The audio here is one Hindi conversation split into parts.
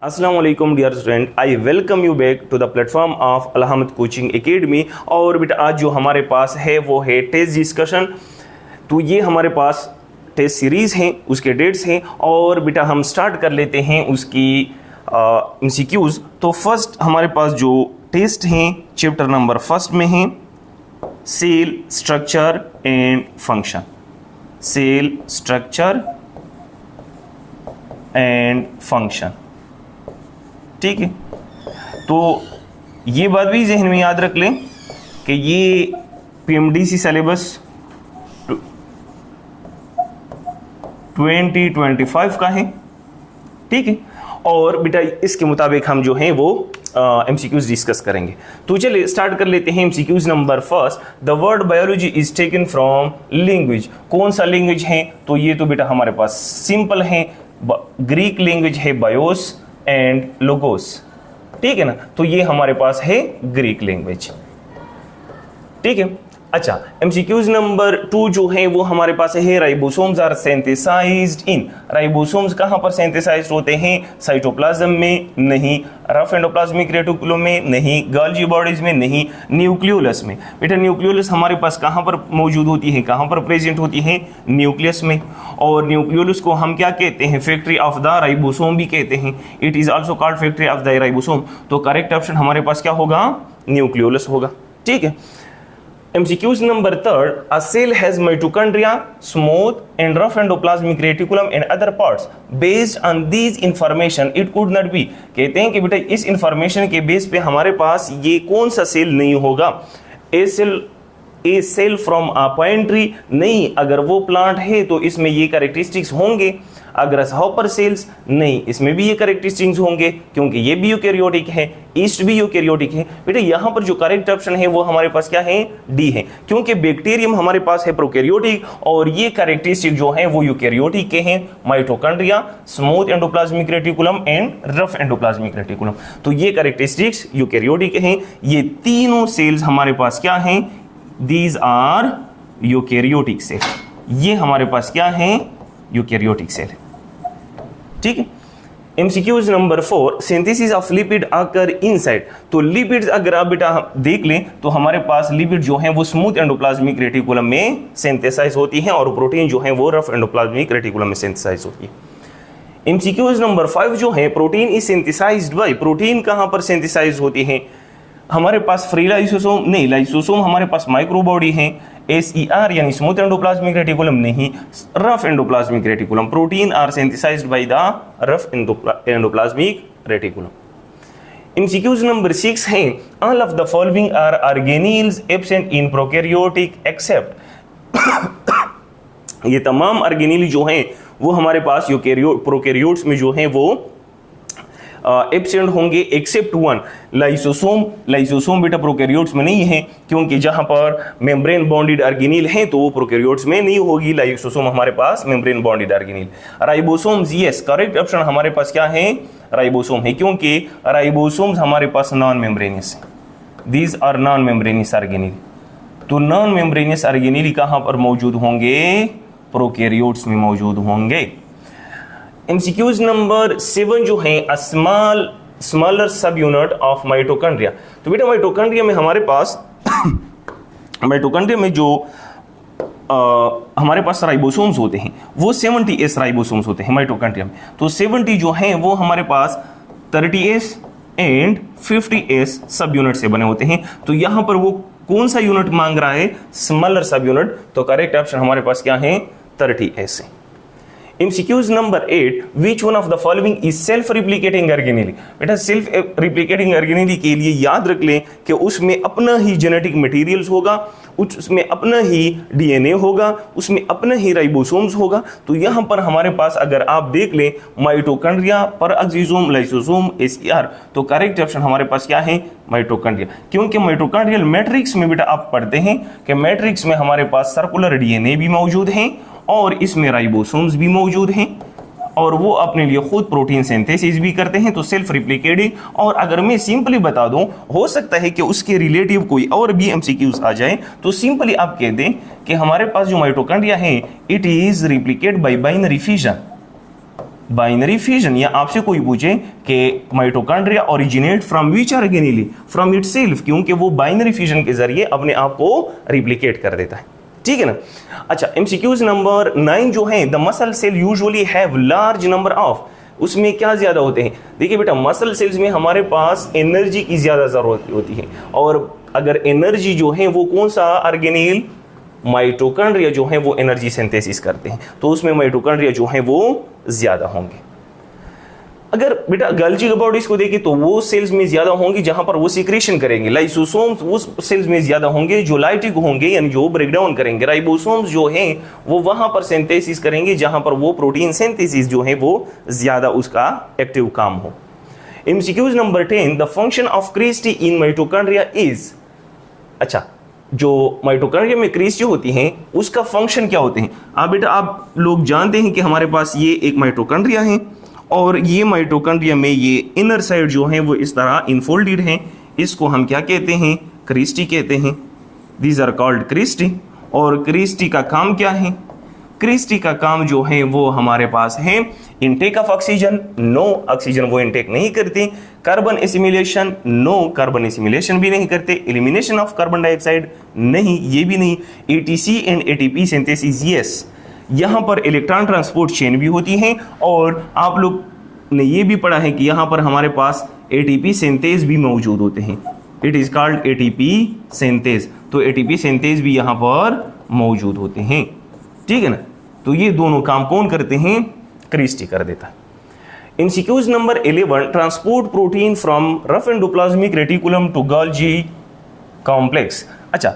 अस्सलाम वालेकुम dear student, I welcome you back to the platform of Alhamd coaching academy. और बेटा आज जो हमारे पास है वो है टेस्ट डिस्कशन। तो ये हमारे पास टेस्ट सीरीज़ हैं, उसके डेट्स हैं और बेटा हम स्टार्ट कर लेते हैं उसकी MCQs। तो फर्स्ट हमारे पास जो टेस्ट हैं चैप्टर नंबर फर्स्ट में हैं cell structure and function. Cell structure and function, ठीक है। तो ये बात भी जहन में याद रख लें कि ये PMDC सिलेबस 2025 का है, ठीक है। और बेटा इसके मुताबिक हम जो हैं वो MCQs डिस्कस करेंगे। तो चलिए स्टार्ट कर लेते हैं MCQs number first. The word biology is taken from language. कौन सा लैंग्वेज है? तो ये तो बेटा हमारे पास सिंपल है, ग्रीक लैंग्वेज है बायोस एंड लोगोस, ठीक है ना। तो ये हमारे पास है ग्रीक लैंग्वेज, ठीक है। अच्छा, MCQs नंबर 2 जो है वो हमारे पास है ribosomes are synthesized in. Ribosomes कहाँ पर सिंथेसाइज्ड होते हैं? साइटोप्लाज्म में नहीं, रफ एंडोप्लाज्मिक रेटिकुलम में नहीं, गोल्गी बॉडीज में नहीं, न्यूक्लियोलस में। बेटा न्यूक्लियोलस हमारे पास कहाँ पर मौजूद होती है, कहाँ पर प्रेजेंट होती है? न्यूक्लियस में। और न्यूक्लियोलस को हम क्या कहते हैं? फैक्ट्री ऑफ द राइबोसोम भी कहते हैं। It is also called factory of the ribosome. तो करेक्ट ऑप्शन हमारे पास क्या होगा? न्यूक्लियोलस होगा, ठीक है। MCQs number 3, a cell has mitochondria, smooth and rough endoplasmic reticulum and other parts. Based on these information, it could not be। कहते हैं कि बेटा इस इंफॉर्मेशन के बेस पे हमारे पास ये कौन सा सेल नहीं होगा? A cell from a point tree नहीं, अगर वो प्लांट है तो इसमें ये कैरेक्टरिस्टिक्स होंगे। अगर हॉपर सेल्स नहीं, इसमें भी ये कैरेक्टरिस्टिक्स होंगे क्योंकि ये भी यूकैरियोटिक है, ईस्ट भी यूकैरियोटिक है। बेटा यहाँ पर जो करेक्ट ऑप्शन है वो हमारे पास क्या है? डी है, क्योंकि बैक्टीरियम हमारे पास है प्रोकैरियोटिक और ये कैरेक्टरिस्टिक जो है वो यूकैरियोटिक के हैं। Mitochondria, smooth endoplasmic reticulum and rough endoplasmic reticulum. तो ये कैरेक्टरिस्टिक्स यूकैरियोटिक हैं। ये तीनों सेल्स हमारे पास क्या हैं? These are eukaryotic cell. ये हमारे पास क्या है? यूकैरियोटिक सेल, ठीक है। MCQs number 4, synthesis of lipid आकर इनसाइड। तो लिपिड्स अगर आप बेटा देख लें तो हमारे पास लिपिड जो है वो स्मूथ एंडोप्लाज्मिक रेटिकुलम में सिंथेसाइज होती है और प्रोटीन जो है वो रफ एंडोप्लाज्मिक रेटिकुलम में सिंथेसाइज होती है। MCQs नंबर 5 जो है protein is synthesized by. Protein कहाँ पर सिंथेसाइज होती है? हमारे पास फ्री लाइसोसोम नहीं, लाइसोसोम हमारे पास माइक्रोबॉडी है। SER यानी स्मूथ एंडोप्लाज्मिक रेटिकुलम नहीं, rough endoplasmic reticulum. Protein are synthesized by the rough endoplasmic reticulum. MCQs number 6 है all of the following are organelles absent in prokaryotic except. ये तमाम ऑर्गेनील जो हैं वो हमारे पास प्रोकैरियोट्स में जो हैं वो एब्सेंट होंगे एक्सेप्ट वन, लाइसोसोम। लाइसोसोम बेटा प्रोकैरियोट्स में नहीं है क्योंकि जहां पर मेम्ब्रेन बॉन्डेड ऑर्गेनील है तो वो प्रोकैरियोट्स में नहीं होगी। लाइसोसोम हमारे पास membrane bonded organelle. Ribosomes, yes correct option हमारे पास क्या है? राइबोसोम है, क्योंकि राइबोसोम्स हमारे पास non membranous, these are non membranous organelle. तो नॉन मेम्ब्रेनियस ऑर्गेनील कहां पर मौजूद होंगे? प्रोकैरियोट्स में मौजूद होंगे। MCQs नंबर 7 जो है स्मॉलर सब यूनिट ऑफ माइटोकॉन्ड्रिया। तो बेटा माइटोकॉन्ड्रिया में हमारे पास माइटोकॉन्ड्रिया में जो हमारे पास राइबोसोम्स होते हैं वो 70S राइबोसोम्स होते हैं माइटोकॉन्ड्रिया में। तो 70 जो हैं वो हमारे पास 30S एंड 50S सब यूनिट से बने होते हैं। तो यहाँ पर वो कौन सा यूनिट मांग रहा है? स्मॉलर सब यूनिट। तो करेक्ट ऑप्शन हमारे पास क्या है? 30S है। MCQs नंबर 8, which one of the following is self replicating organelle. बेटा सेल्फ रिप्लिकेटिंग ऑर्गेनील के लिए याद रख लें कि उसमें अपना ही जेनेटिक मटेरियल्स होगा, उसमें अपना ही DNA होगा, उसमें अपना ही राइबोसोम्स होगा। तो यहाँ पर हमारे पास अगर आप देख लें माइटोकॉन्ड्रिया, परऑक्सीसोम, लाइसोसोम, SER, तो करेक्ट ऑप्शन हमारे पास क्या है? माइटोकॉन्ड्रिया। क्योंकि माइटोकॉन्ड्रियल मैट्रिक्स में बेटा आप पढ़ते हैं कि मैट्रिक्स में हमारे पास सर्कुलर DNA भी मौजूद हैं और इसमें राइबोसोम्स भी मौजूद हैं और वो अपने लिए खुद प्रोटीन सिंथेसिस भी करते हैं। तो सेल्फ रिप्लिकेटिंग। और अगर मैं सिंपली बता दूं, हो सकता है कि उसके रिलेटिव कोई और भी MCQs आ जाए, तो सिंपली आप कह दें कि हमारे पास जो माइटोकॉन्ड्रिया है it is replicate bye binary fission. Binary fission, या आपसे कोई पूछे कि mitochondria originate from which organelle, from itself, क्योंकि वो बाइनरी फिजन के जरिए अपने आप को रिप्लिकेट कर देता है, ठीक है ना। अच्छा, एमसीक्यूज नंबर 9 जो है, the muscle cell usually have large number of, उसमें क्या ज्यादा होते हैं? देखिए बेटा, मसल सेल्स में हमारे पास एनर्जी की ज्यादा जरूरत होती है, और अगर एनर्जी जो है वो कौन सा ऑर्गेनेल, माइटोकॉन्ड्रिया जो है वो एनर्जी सिंथेसिस करते हैं, तो उसमें माइटोकॉन्ड्रिया जो है वो ज्यादा होंगे। अगर बेटा गल्जी बॉडीज को देखें तो वो सेल्स में ज्यादा होंगी जहां पर वो सिक्रेशन करेंगे, लाइसोसोम्स वो सेल्स में ज्यादा होंगे जो लाइटिक होंगे, यानी जो ब्रेक डाउन करेंगे। राइबोसोम्स जो हैं वो वहां पर सिंथेसिस करेंगे जहां पर वो प्रोटीन सिंथेसिस जो है वो ज्यादा उसका एक्टिव काम हो। MCQs number 10, the function of cristae in mitochondria is, अच्छा जो माइटोकॉन्ड्रिया में क्रिस्टी होती हैं उसका फंक्शन क्या होते हैं? आप बेटा आप लोग जानते हैं कि हमारे पास ये एक माइटोकॉन्ड्रिया है, और ये माइटोकॉन्ड्रिया में ये इनर साइड जो है वो इस तरह इनफोल्डेड है, इसको हम क्या कहते हैं? क्रिस्टी कहते हैं। These are called cristae. और क्रिस्टी का काम क्या है? क्रिस्टी का काम जो है वो हमारे पास है intake of oxygen, no oxygen वो इनटेक नहीं करती। Carbon assimilation, no carbon assimilation भी नहीं करते। एलिमिनेशन ऑफ कार्बन डाइऑक्साइड, नहीं ये भी नहीं। ATC and ATP synthesis, yes, यहाँ पर इलेक्ट्रॉन ट्रांसपोर्ट चेन भी होती हैं, और आप लोग ने ये भी पढ़ा है कि यहाँ पर हमारे पास एटीपी सिंथेज भी मौजूद होते हैं। It is called ATP synthase, तो एटीपी सिंथेज भी यहाँ पर मौजूद होते हैं, ठीक है ना। तो ये दोनों काम कौन करते हैं? क्रिस्टी कर देता है। MCQs number 11, transport protein from rough endoplasmic reticulum to Golgi complex. अच्छा,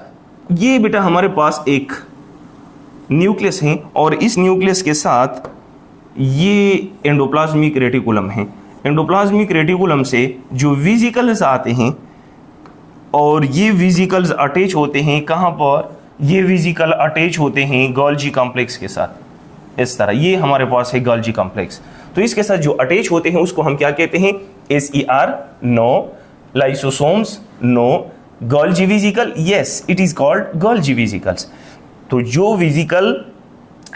ये बेटा हमारे पास एक न्यूक्लियस है, और इस न्यूक्लियस के साथ ये एंडोप्लाज्मिक रेटिकुलम है। एंडोप्लाज्मिक रेटिकुलम से जो वेसिकल्स आते हैं, और ये वेसिकल्स अटैच होते हैं कहाँ पर? ये वेसिकल अटैच होते हैं गोल्जी कॉम्प्लेक्स के साथ, इस तरह। ये हमारे पास है गोल्जी कॉम्प्लेक्स, तो इसके साथ जो अटैच होते हैं उसको हम क्या कहते हैं? SER, no. Lysosomes, no. Golgi vesicle, yes, it is called Golgi vesicles. तो जो वेसिकल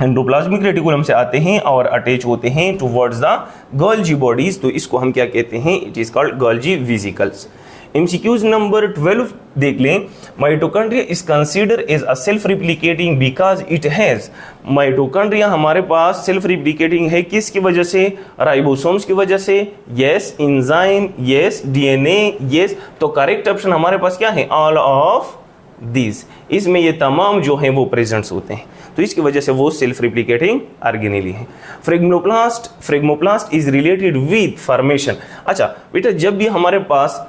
एंडोप्लाज्मिक रेटिकुलम से आते हैं और अटैच होते हैं टुवर्ड्स द गोल्जी बॉडीज, तो इसको हम क्या कहते हैं? It is called Golgi vesicles. MCQs number 12 देख लें। Mitochondria is consider as a self replicating because it has, mitochondria हमारे पास सेल्फ रिप्लिकेटिंग है किसकी वजह से? राइबोसोम्स की वजह से, yes. Enzyme, yes. DNA, yes. तो करेक्ट ऑप्शन हमारे पास क्या है? All of this. इसमें ये तमाम जो है वो प्रेजेंट्स होते हैं, तो इसकी वजह से वो सेल्फ रिप्लिकेटिंग ऑर्गेनेली है। फ्रेगमोप्लास्ट इज रिलेटेड विद फॉर्मेशन। अच्छा बेटा, जब भी हमारे पास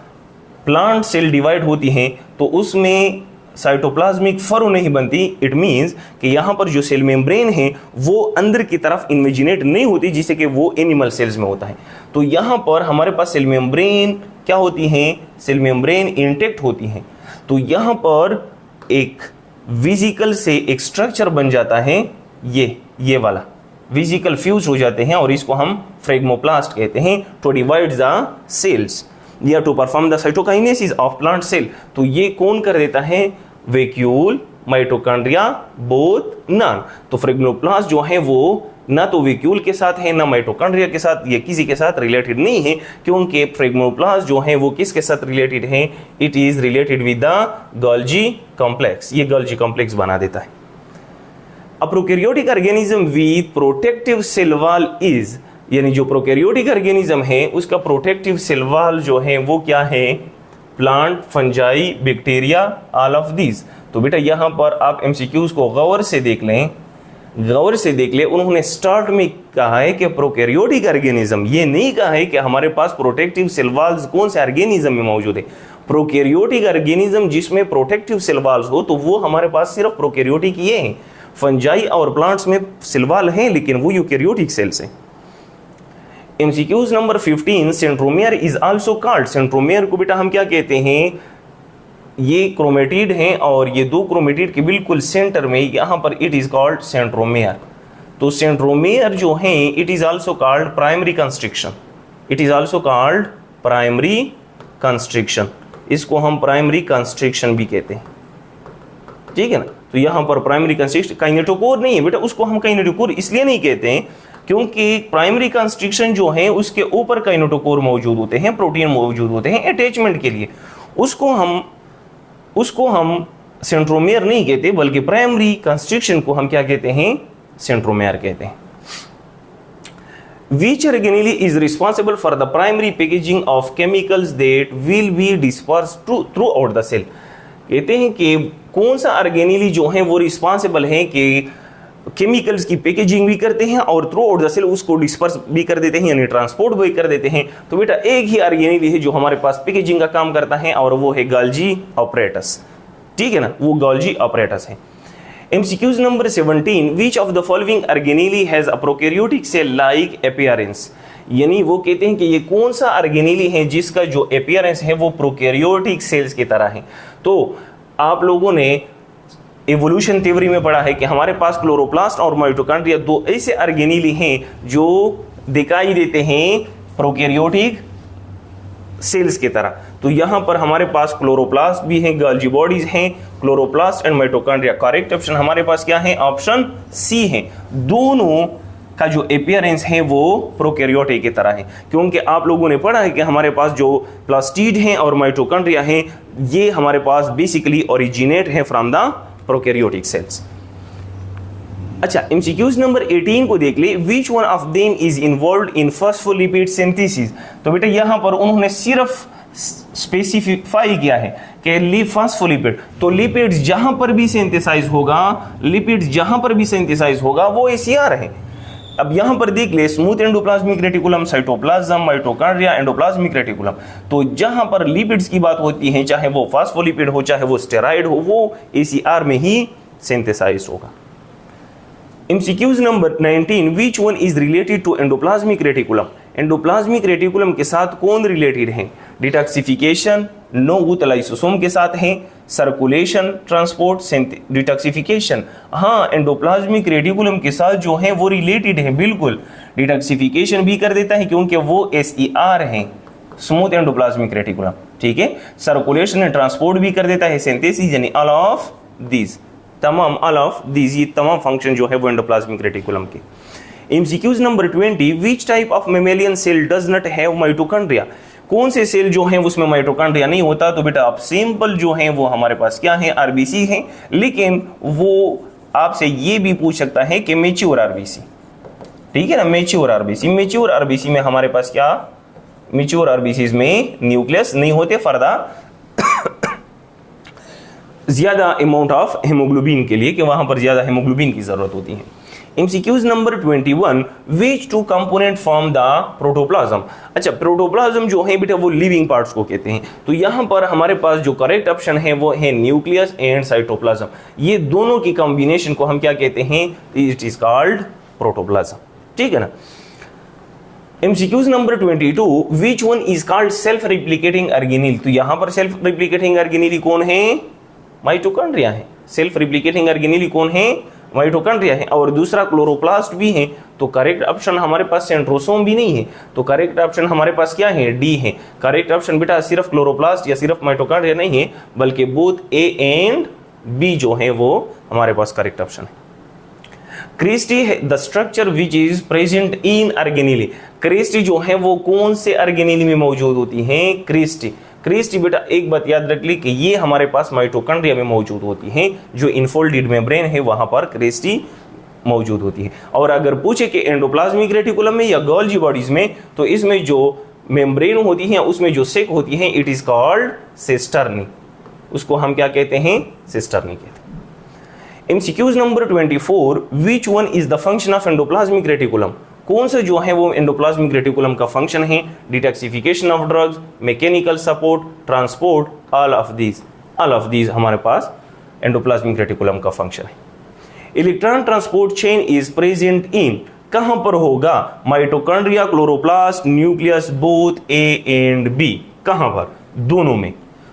प्लांट सेल डिवाइड होती हैं तो उसमें साइटोप्लाज्मिक फरो नहीं बनती। इट मीन्स कि यहाँ पर जो सेल मेम्ब्रेन है वो अंदर की तरफ इन्वेजिनेट नहीं होती, जिससे कि वो एनिमल सेल्स में होता है। तो यहाँ पर हमारे पास सेल मेम्ब्रेन क्या होती हैं? सेल मेम्ब्रेन इंटेक्ट होती हैं। तो यहाँ पर एक वेसिकल से एक स्ट्रक्चर बन जाता है, ये वाला वेसिकल फ्यूज हो जाते हैं, और इसको हम फ्रेगमोप्लास्ट कहते हैं, टू डिवाइड द सेल्स या to perform the cytokinesis of plant cell. तो ये कौन कर देता है? Vacuole, mitochondria, both, none. तो फ्रेगमोप्लास्ट जो है वो ना तो वैक्यूल के साथ है ना माइटोकॉन्ड्रिया के साथ, ये किसी के साथ रिलेटेड नहीं है, क्योंकि फ्रेगमोप्लास्ट जो है वो किसके साथ रिलेटेड है? It is related with the Golgi complex. ये गोल्जी कॉम्प्लेक्स बना देता है। A prokaryotic organism with protective cell wall is, यानी जो प्रोकैरियोटिक ऑर्गेनिज्म है उसका प्रोटेक्टिव सेल वॉल जो है वो क्या है? Plant, fungi, bacteria, all of this. तो बेटा यहाँ पर आप एमसीक्यूज को गौर से देख लें, गौर से देख ले। उन्होंने स्टार्ट में कहा है कि प्रोकैरियोटिक ऑर्गेनिज्म, ये नहीं कहा है कि हमारे पास प्रोटेक्टिव सेल वॉल्स कौन से ऑर्गेनिज्म में मौजूद है। प्रोकैरियोटिक ऑर्गेनिज्म जिसमें प्रोटेक्टिव सेल वॉल्स हो, तो वो हमारे पास सिर्फ प्रोकैरियोटिक ये हैं। फंजाई और प्लांट्स में सेल वॉल हैं, लेकिन वो यूकैरियोटिक सेल्स हैं। MCQs number 15, centromere is also called. Centromere को बेटा हम क्या कहते हैं? ये क्रोमेटिड हैं, और ये दो क्रोमेटिड के बिल्कुल सेंटर में यहाँ पर इट इज कॉल्ड सेंट्रोमियर। तो सेंट्रोमियर जो है it is also called primary constriction. It is also called primary constriction. इसको हम प्राइमरी कंस्ट्रिक्शन भी कहते हैं, ठीक है ना। तो यहाँ पर प्राइमरी कंस्ट्रिक्शन, काइनेटोकोर नहीं है बेटा, उसको हम काइनेटोकोर इसलिए नहीं कहते हैं क्योंकि प्राइमरी कंस्ट्रक्शन जो है उसके ऊपर काइनेटोकोर मौजूद होते हैं, प्रोटीन मौजूद होते हैं अटैचमेंट के लिए। उसको हम सेंट्रोमेयर नहीं कहते, बल्कि प्राइमरी कंस्ट्रक्शन को हम क्या कहते हैं, सेंट्रोमेयर कहते हैं। Which organelle is responsible for the primary packaging of chemicals that will be dispersed throughout the cell? कहते हैं कि कौन सा ऑर्गेनेली जो है वो रिस्पॉन्सिबल है कि केमिकल्स की पैकेजिंग भी करते हैं और थ्रू आउट द सेल उसको डिस्पर्स भी कर देते हैं, यानी ट्रांसपोर्ट भी कर देते हैं। तो बेटा एक ही ऑर्गेनेली है जो हमारे पास पैकेजिंग का काम करता है और वो है गोल्गी ऑपरेटस। ठीक है ना, वो गोल्गी ऑपरेटस है। MCQs number 17, which of the following organelle has a prokaryotic cell like appearance? यानी वो कहते हैं कि ये कौन सा ऑर्गेनेली है जिसका जो appearance है वो प्रोकैरियोटिक सेल्स की तरह है। तो आप लोगों ने एवोल्यूशन थ्योरी में पढ़ा है कि हमारे पास क्लोरोप्लास्ट और माइटोकॉन्ड्रिया दो ऐसे ऑर्गेनेली हैं जो दिखाई देते हैं प्रोकैरियोटिक सेल्स की तरह। तो यहां पर हमारे पास क्लोरोप्लास्ट भी है, गोल्गी बॉडीज हैं, chloroplast and mitochondria. Correct option हमारे पास क्या है, ऑप्शन सी है। दोनों का जो अपीयरेंस है वो प्रोकैरियोटिक की तरह है, क्योंकि आप लोगों ने पढ़ा है कि हमारे पास जो प्लास्टिड हैं और माइटोकॉन्ड्रिया हैं ये हमारे पास बेसिकली ओरिजिनेट है फ्रॉम द प्रोकैरियोटिक सेल्स। अच्छा, MCQs नंबर 18 को देख ले। विच one of them is involved in phospholipid synthesis? तो बेटा यहां पर उन्होंने सिर्फ स्पेसिफाई किया है कि फॉस्फोलिपिड, तो लिपिड्स जहां पर भी सिंथेसाइज होगा, लिपिड्स जहां पर भी सिंथेसाइज होगा वो ACR है। अब यहां पर देख ले, smooth endoplasmic reticulum, cytoplasm, mitochondria, endoplasmic reticulum. तो जहां पर लिपिड्स की बात होती है, चाहे वो फॉस्फोलिपिड हो चाहे वो स्टेरॉइड हो, वो ACR में ही सिंथेसाइज होगा। MCQs number 19, which one is related to endoplasmic reticulum? Endoplasmic reticulum के साथ कौन रिलेटेड है? डिटॉक्सिफिकेशन, नो गुत लाइसोसोम के साथ है, सर्कुलेशन, ट्रांसपोर्ट, डिटॉक्सिफिकेशन। हाँ, एंडोप्लाज्मिक रेटिकुलम के साथ जो है वो रिलेटेड है, बिल्कुल। डिटॉक्सिफिकेशन भी कर देता है क्योंकि वो SER है, स्मूथ एंडोप्लाज्मिक रेटिकुलम। ठीक है, सर्कुलेशन एंड ट्रांसपोर्ट भी कर देता है, सिंथेसिस यानी ऑल ऑफ दीज, तमाम ऑल ऑफ दीज, ये तमाम फंक्शन जो है वो एंडोप्लाज्मिक रेटिकुलम के। MCQs number 20, which type of mammalian cell does not have mitochondria? कौन से सेल जो हैं उसमें माइटोकॉन्ड्रिया नहीं होता? तो बेटा आप सिंपल जो हैं वो हमारे पास क्या है, RBC है। लेकिन वो आपसे ये भी पूछ सकता है कि मैच्योर RBC, ठीक है ना, मैच्योर RBC में हमारे पास क्या, मैच्योर RBCs में न्यूक्लियस नहीं होते फर्दा ज्यादा अमाउंट ऑफ हेमोग्लोबिन के लिए, कि वहां पर ज्यादा हेमोग्लोबिन की जरूरत होती है। MCQs number 21, which two component form the protoplasm? अच्छा, प्रोटोप्लाज्म जो है बेटा वो लिविंग पार्ट्स को कहते हैं। तो यहाँ पर हमारे पास जो करेक्ट ऑप्शन है वो है न्यूक्लियस एंड साइटोप्लाज्म। ये दोनों की कॉम्बिनेशन को हम क्या कहते हैं, इट इज कॉल्ड प्रोटोप्लाज्म। ठीक है ना। MCQs number 22, which one is called self replicating organelle? तो यहाँ पर सेल्फ रिप्लिकेटिंग ऑर्गेनेली कौन है, माइटोकॉन्ड्रिया है। सेल्फ रिप्लिकेटिंग ऑर्गेनेली कौन है, माइटोकॉन्ड्रिया है। और दूसरा क्लोरोप्लास्ट भी है। तो करेक्ट ऑप्शन हमारे पास सेंट्रोसोम भी नहीं है, तो करेक्ट ऑप्शन हमारे पास क्या है, डी है। करेक्ट ऑप्शन बेटा सिर्फ क्लोरोप्लास्ट या सिर्फ माइटोकॉन्ड्रिया नहीं है, बल्कि बोथ ए एंड बी जो है वो हमारे पास करेक्ट ऑप्शन है। क्रिस्टी है the structure which is present in organelle. Cristae जो है वो कौन से ऑर्गेनेली में मौजूद होती है, क्रिस्टी बेटा एक बात याद रख ली कि ये हमारे पास माइटोकॉन्ड्रिया में मौजूद होती हैं, जो इनफोल्डेड मेम्ब्रेन है वहां पर क्रिस्टी मौजूद होती है। और अगर पूछे कि एंडोप्लाज्मिक रेटिकुलम में या गोल्गी बॉडीज में, तो इसमें जो मेम्ब्रेन होती है उसमें जो सेक होती है इट इज कॉल्ड सिस्टर्नी, उसको हम क्या कहते हैं, सिस्टर्नी कहते हैं। MCQs number 24, which one is the function of endoplasmic reticulum? कौन सा जो है वो एंडोप्लाज्मिक रेटिकुलम का फंक्शन है, detoxification of drugs, mechanical support, transport, all of these हमारे पास एंडोप्लाज्मिक रेटिकुलम का फंक्शन है। Electron transport chain is present in, कहां पर होगा, mitochondria, chloroplast, nucleus, both A and B. कहां पर, दोनों में,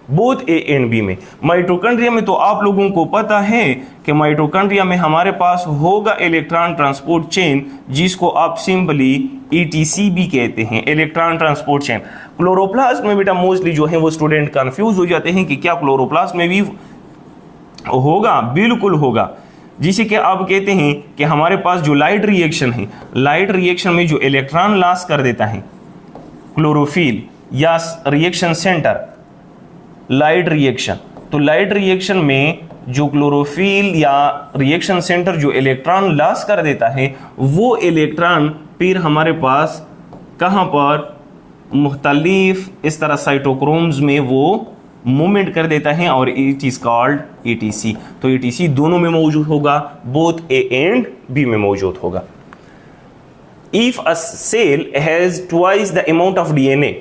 बोथ ए एंड बी में। माइटोकॉन्ड्रिया में तो आप लोगों को पता है कि माइटोकॉन्ड्रिया में हमारे पास होगा इलेक्ट्रॉन ट्रांसपोर्ट चेन, जिसको आप सिंपली ETC भी कहते हैं, इलेक्ट्रॉन ट्रांसपोर्ट चेन। क्लोरोप्लास्ट में बेटा मोस्टली जो है वो स्टूडेंट कंफ्यूज हो जाते हैं कि क्या क्लोरोप्लास्ट में भी होगा, बिल्कुल होगा। जिसे कि आप कहते हैं कि हमारे पास जो लाइट रिएक्शन है, लाइट रिएक्शन में जो इलेक्ट्रॉन लॉस कर देता है क्लोरोफिल या रिएक्शन सेंटर, लाइट रिएक्शन, तो लाइट रिएक्शन में जो क्लोरोफिल या रिएक्शन सेंटर जो इलेक्ट्रॉन लॉस कर देता है, वो इलेक्ट्रॉन फिर हमारे पास कहाँ पर मुख्तलिफ इस तरह साइटोक्रोम्स में वो मूवमेंट कर देता है और इट इज कॉल्ड एटीसी। तो एटीसी दोनों में मौजूद होगा, बोथ ए एंड बी में मौजूद होगा। If a cell has twice the amount of DNA,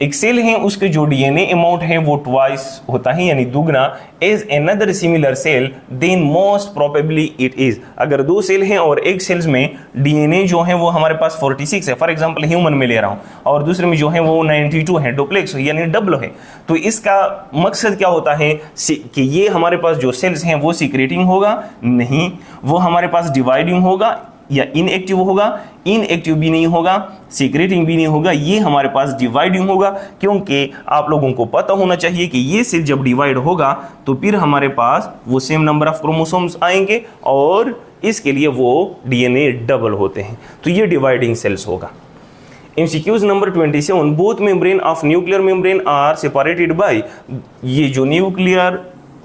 एक सेल है उसके जो डीएनए अमाउंट है वो ट्वाइस होता है यानी दुगना, as another similar cell, then most probably it is. अगर दो सेल हैं और एक सेल्स में डीएनए जो है वो हमारे पास 46 है, फॉर एग्जांपल ह्यूमन में ले रहा हूं, और दूसरे में जो है वो 92 है, डुप्लेक्स यानी डबल है, तो इसका मकसद क्या होता है कि ये हमारे पास जो सेल्स हैं वो सीक्रेटिंग होगा नहीं, वो हमारे पास डिवाइडिंग होगा या इनएक्टिव होगा, इनएक्टिव भी नहीं होगा, सीक्रेटिंग भी नहीं होगा, ये हमारे पास डिवाइडिंग होगा। क्योंकि आप लोगों को पता होना चाहिए कि ये सेल जब डिवाइड होगा तो फिर हमारे पास वो सेम नंबर ऑफ क्रोमोसोम्स आएंगे और इसके लिए वो डीएनए डबल होते हैं, तो ये डिवाइडिंग सेल्स होगा। MCQs नंबर 27, both membrane of nuclear membrane are separated by, ये जो न्यूक्लियर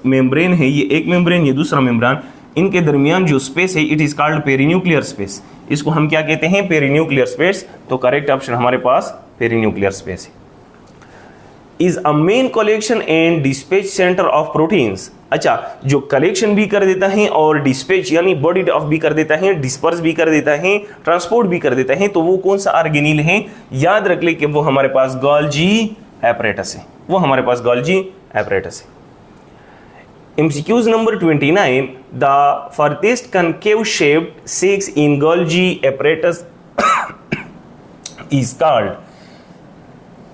मेम्ब्रेन है, ये एक मेम्ब्रेन, ये दूसरा मेम्ब्रेन, इनके दरमियान जो स्पेस है it is called perinuclear space. इसको हम क्या कहते हैं? Perinuclear space. तो करेक्ट ऑप्शन हमारे पास पेरीन्यूक्लियर स्पेस है। Is a main collection and dispatch centre of proteins, अच्छा जो कलेक्शन भी कर देता है और डिस्पैच यानी बॉडी ऑफ भी कर देता है, डिस्पर्स भी कर देता है, ट्रांसपोर्ट भी कर देता है, तो वो कौन सा ऑर्गेनील है? याद रख ले कि वो हमारे पास गोल्जी एपरेटस है, वो हमारे पास गोल्जी एपरेटस है। MCQs number 29, the furthest concave shaped six in Golgi apparatus is called,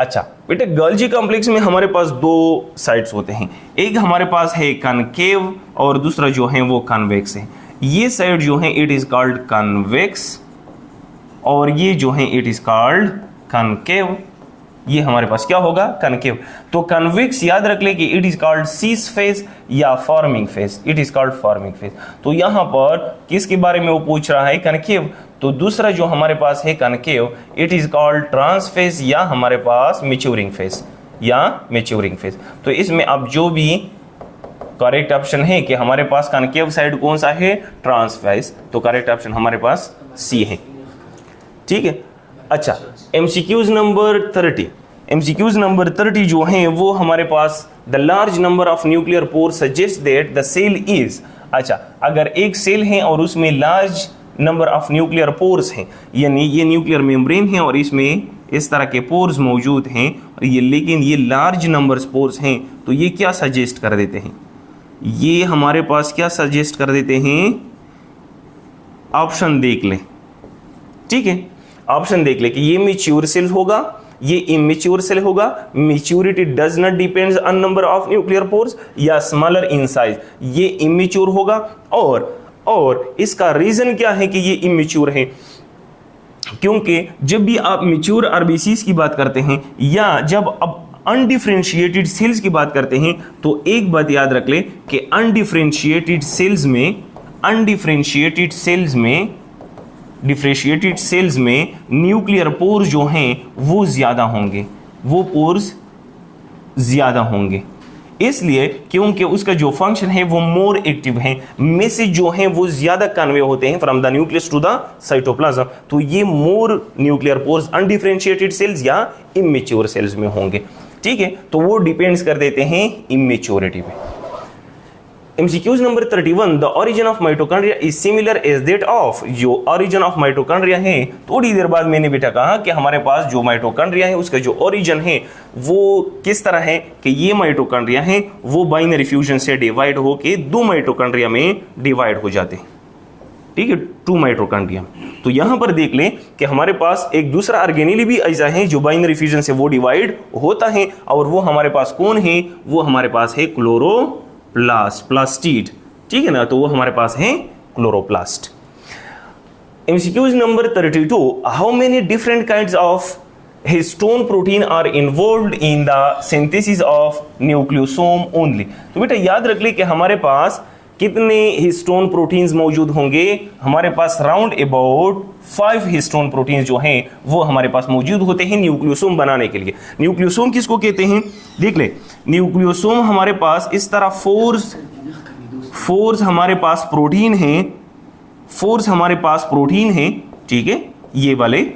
अच्छा बेटे गोल्जी कॉम्प्लेक्स में हमारे पास दो साइड्स होते हैं, एक हमारे पास है कनकेव और दूसरा जो है वो कन्वेक्स है। ये साइड जो है इट इज कॉल्ड कन्वेक्स और ये जो है इट इज कॉल्ड कनकेव, ये हमारे पास क्या होगा? कनकेव। तो कन्वेक्स याद रख ले कि it is called cis phase या forming phase, it is called forming phase. तो यहाँ पर किसके बारे में वो पूछ रहा है? कनकेव। तो दूसरा जो हमारे पास है concave, it is called trans phase या हमारे पास मैच्योरिंग फेज या मैच्योरिंग फेज। तो इसमें अब जो भी करेक्ट ऑप्शन है कि हमारे पास कनकेव साइड कौन सा है? Trans phase. तो करेक्ट ऑप्शन हमारे पास सी है, ठीक है। अच्छा MCQs नंबर 30, MCQs नंबर 30 जो हैं वो हमारे पास the large number of nuclear pore suggest that the cell is, अच्छा अगर एक सेल है और उसमें large number of nuclear pores हैं, यानी ये न्यूक्लियर मेम्ब्रेन है और इसमें इस तरह के पोर्स मौजूद हैं और ये लेकिन ये लार्ज नंबर पोर्स हैं, तो ये क्या सजेस्ट कर देते हैं? ये हमारे पास क्या सजेस्ट कर देते हैं? ऑप्शन देख लें, ठीक है, ऑप्शन देख ले कि ये मैच्योर सेल होगा, ये इमेच्योर सेल होगा, maturity does not depends on number of nuclear pores, या स्मॉलर इन साइज, ये इमेच्योर होगा। और इसका रीजन क्या है कि ये इमेच्योर है? क्योंकि जब भी आप मैच्योर आरबीसीज की बात करते हैं या जब अब अनडिफरेंशिएटेड सेल्स की बात करते हैं, तो एक बात याद रख ले कि अनडिफरेंशिएटेड डिफरेंशिएटेड सेल्स में न्यूक्लियर पोर जो हैं वो ज़्यादा होंगे, वो पोर्स ज़्यादा होंगे, इसलिए क्योंकि उसका जो फंक्शन है वो मोर एक्टिव है, मैसेज जो है वो ज़्यादा कन्वे होते हैं from the nucleus to the cytoplasm. तो ये more nuclear pores undifferentiated cells या इमेच्योर सेल्स में होंगे, ठीक है। तो वो डिपेंड्स कर देते हैं इमेच्योरिटी पे। MCQs number 31, the origin of mitochondria is similar as that of, जो ओरिजिन ऑफ माइटोकॉन्ड्रिया है, थोड़ी देर बाद मैंने बेटा कहा कि हमारे पास जो माइटोकॉन्ड्रिया है उसका जो ओरिजिन है वो किस तरह है कि ये माइटोकॉन्ड्रिया है वो बाइनरी फ्यूजन से डिवाइड होके दो माइटोकॉन्ड्रिया में डिवाइड हो जाते हैं, ठीक है, 2 माइटोकॉन्ड्रिया। तो यहां पर देख लें कि हमारे पास एक दूसरा ऑर्गेनेल भी ऐसा है जो बाइनरी फ्यूजन से वो डिवाइड होता है, और वो हमारे पास कौन है? वो हमारे पास है प्लास्टिड, ठीक है ना, तो वो हमारे पास है chloroplast. MCQs number 32, how many different kinds of histone protein are involved in the synthesis of nucleosome only. तो बेटा याद रख ले कि हमारे पास कितने हिस्टोन प्रोटीन्स मौजूद होंगे? हमारे पास राउंड अबाउट 5 हिस्टोन प्रोटीन्स जो हैं वो हमारे पास मौजूद होते हैं न्यूक्लियोसोम बनाने के लिए। न्यूक्लियोसोम किसको कहते हैं? देख ले, न्यूक्लियोसोम हमारे पास इस तरह फोर्स हमारे पास प्रोटीन है, फोर्स हमारे पास प्रोटीन है, ठीक है, ये वाले,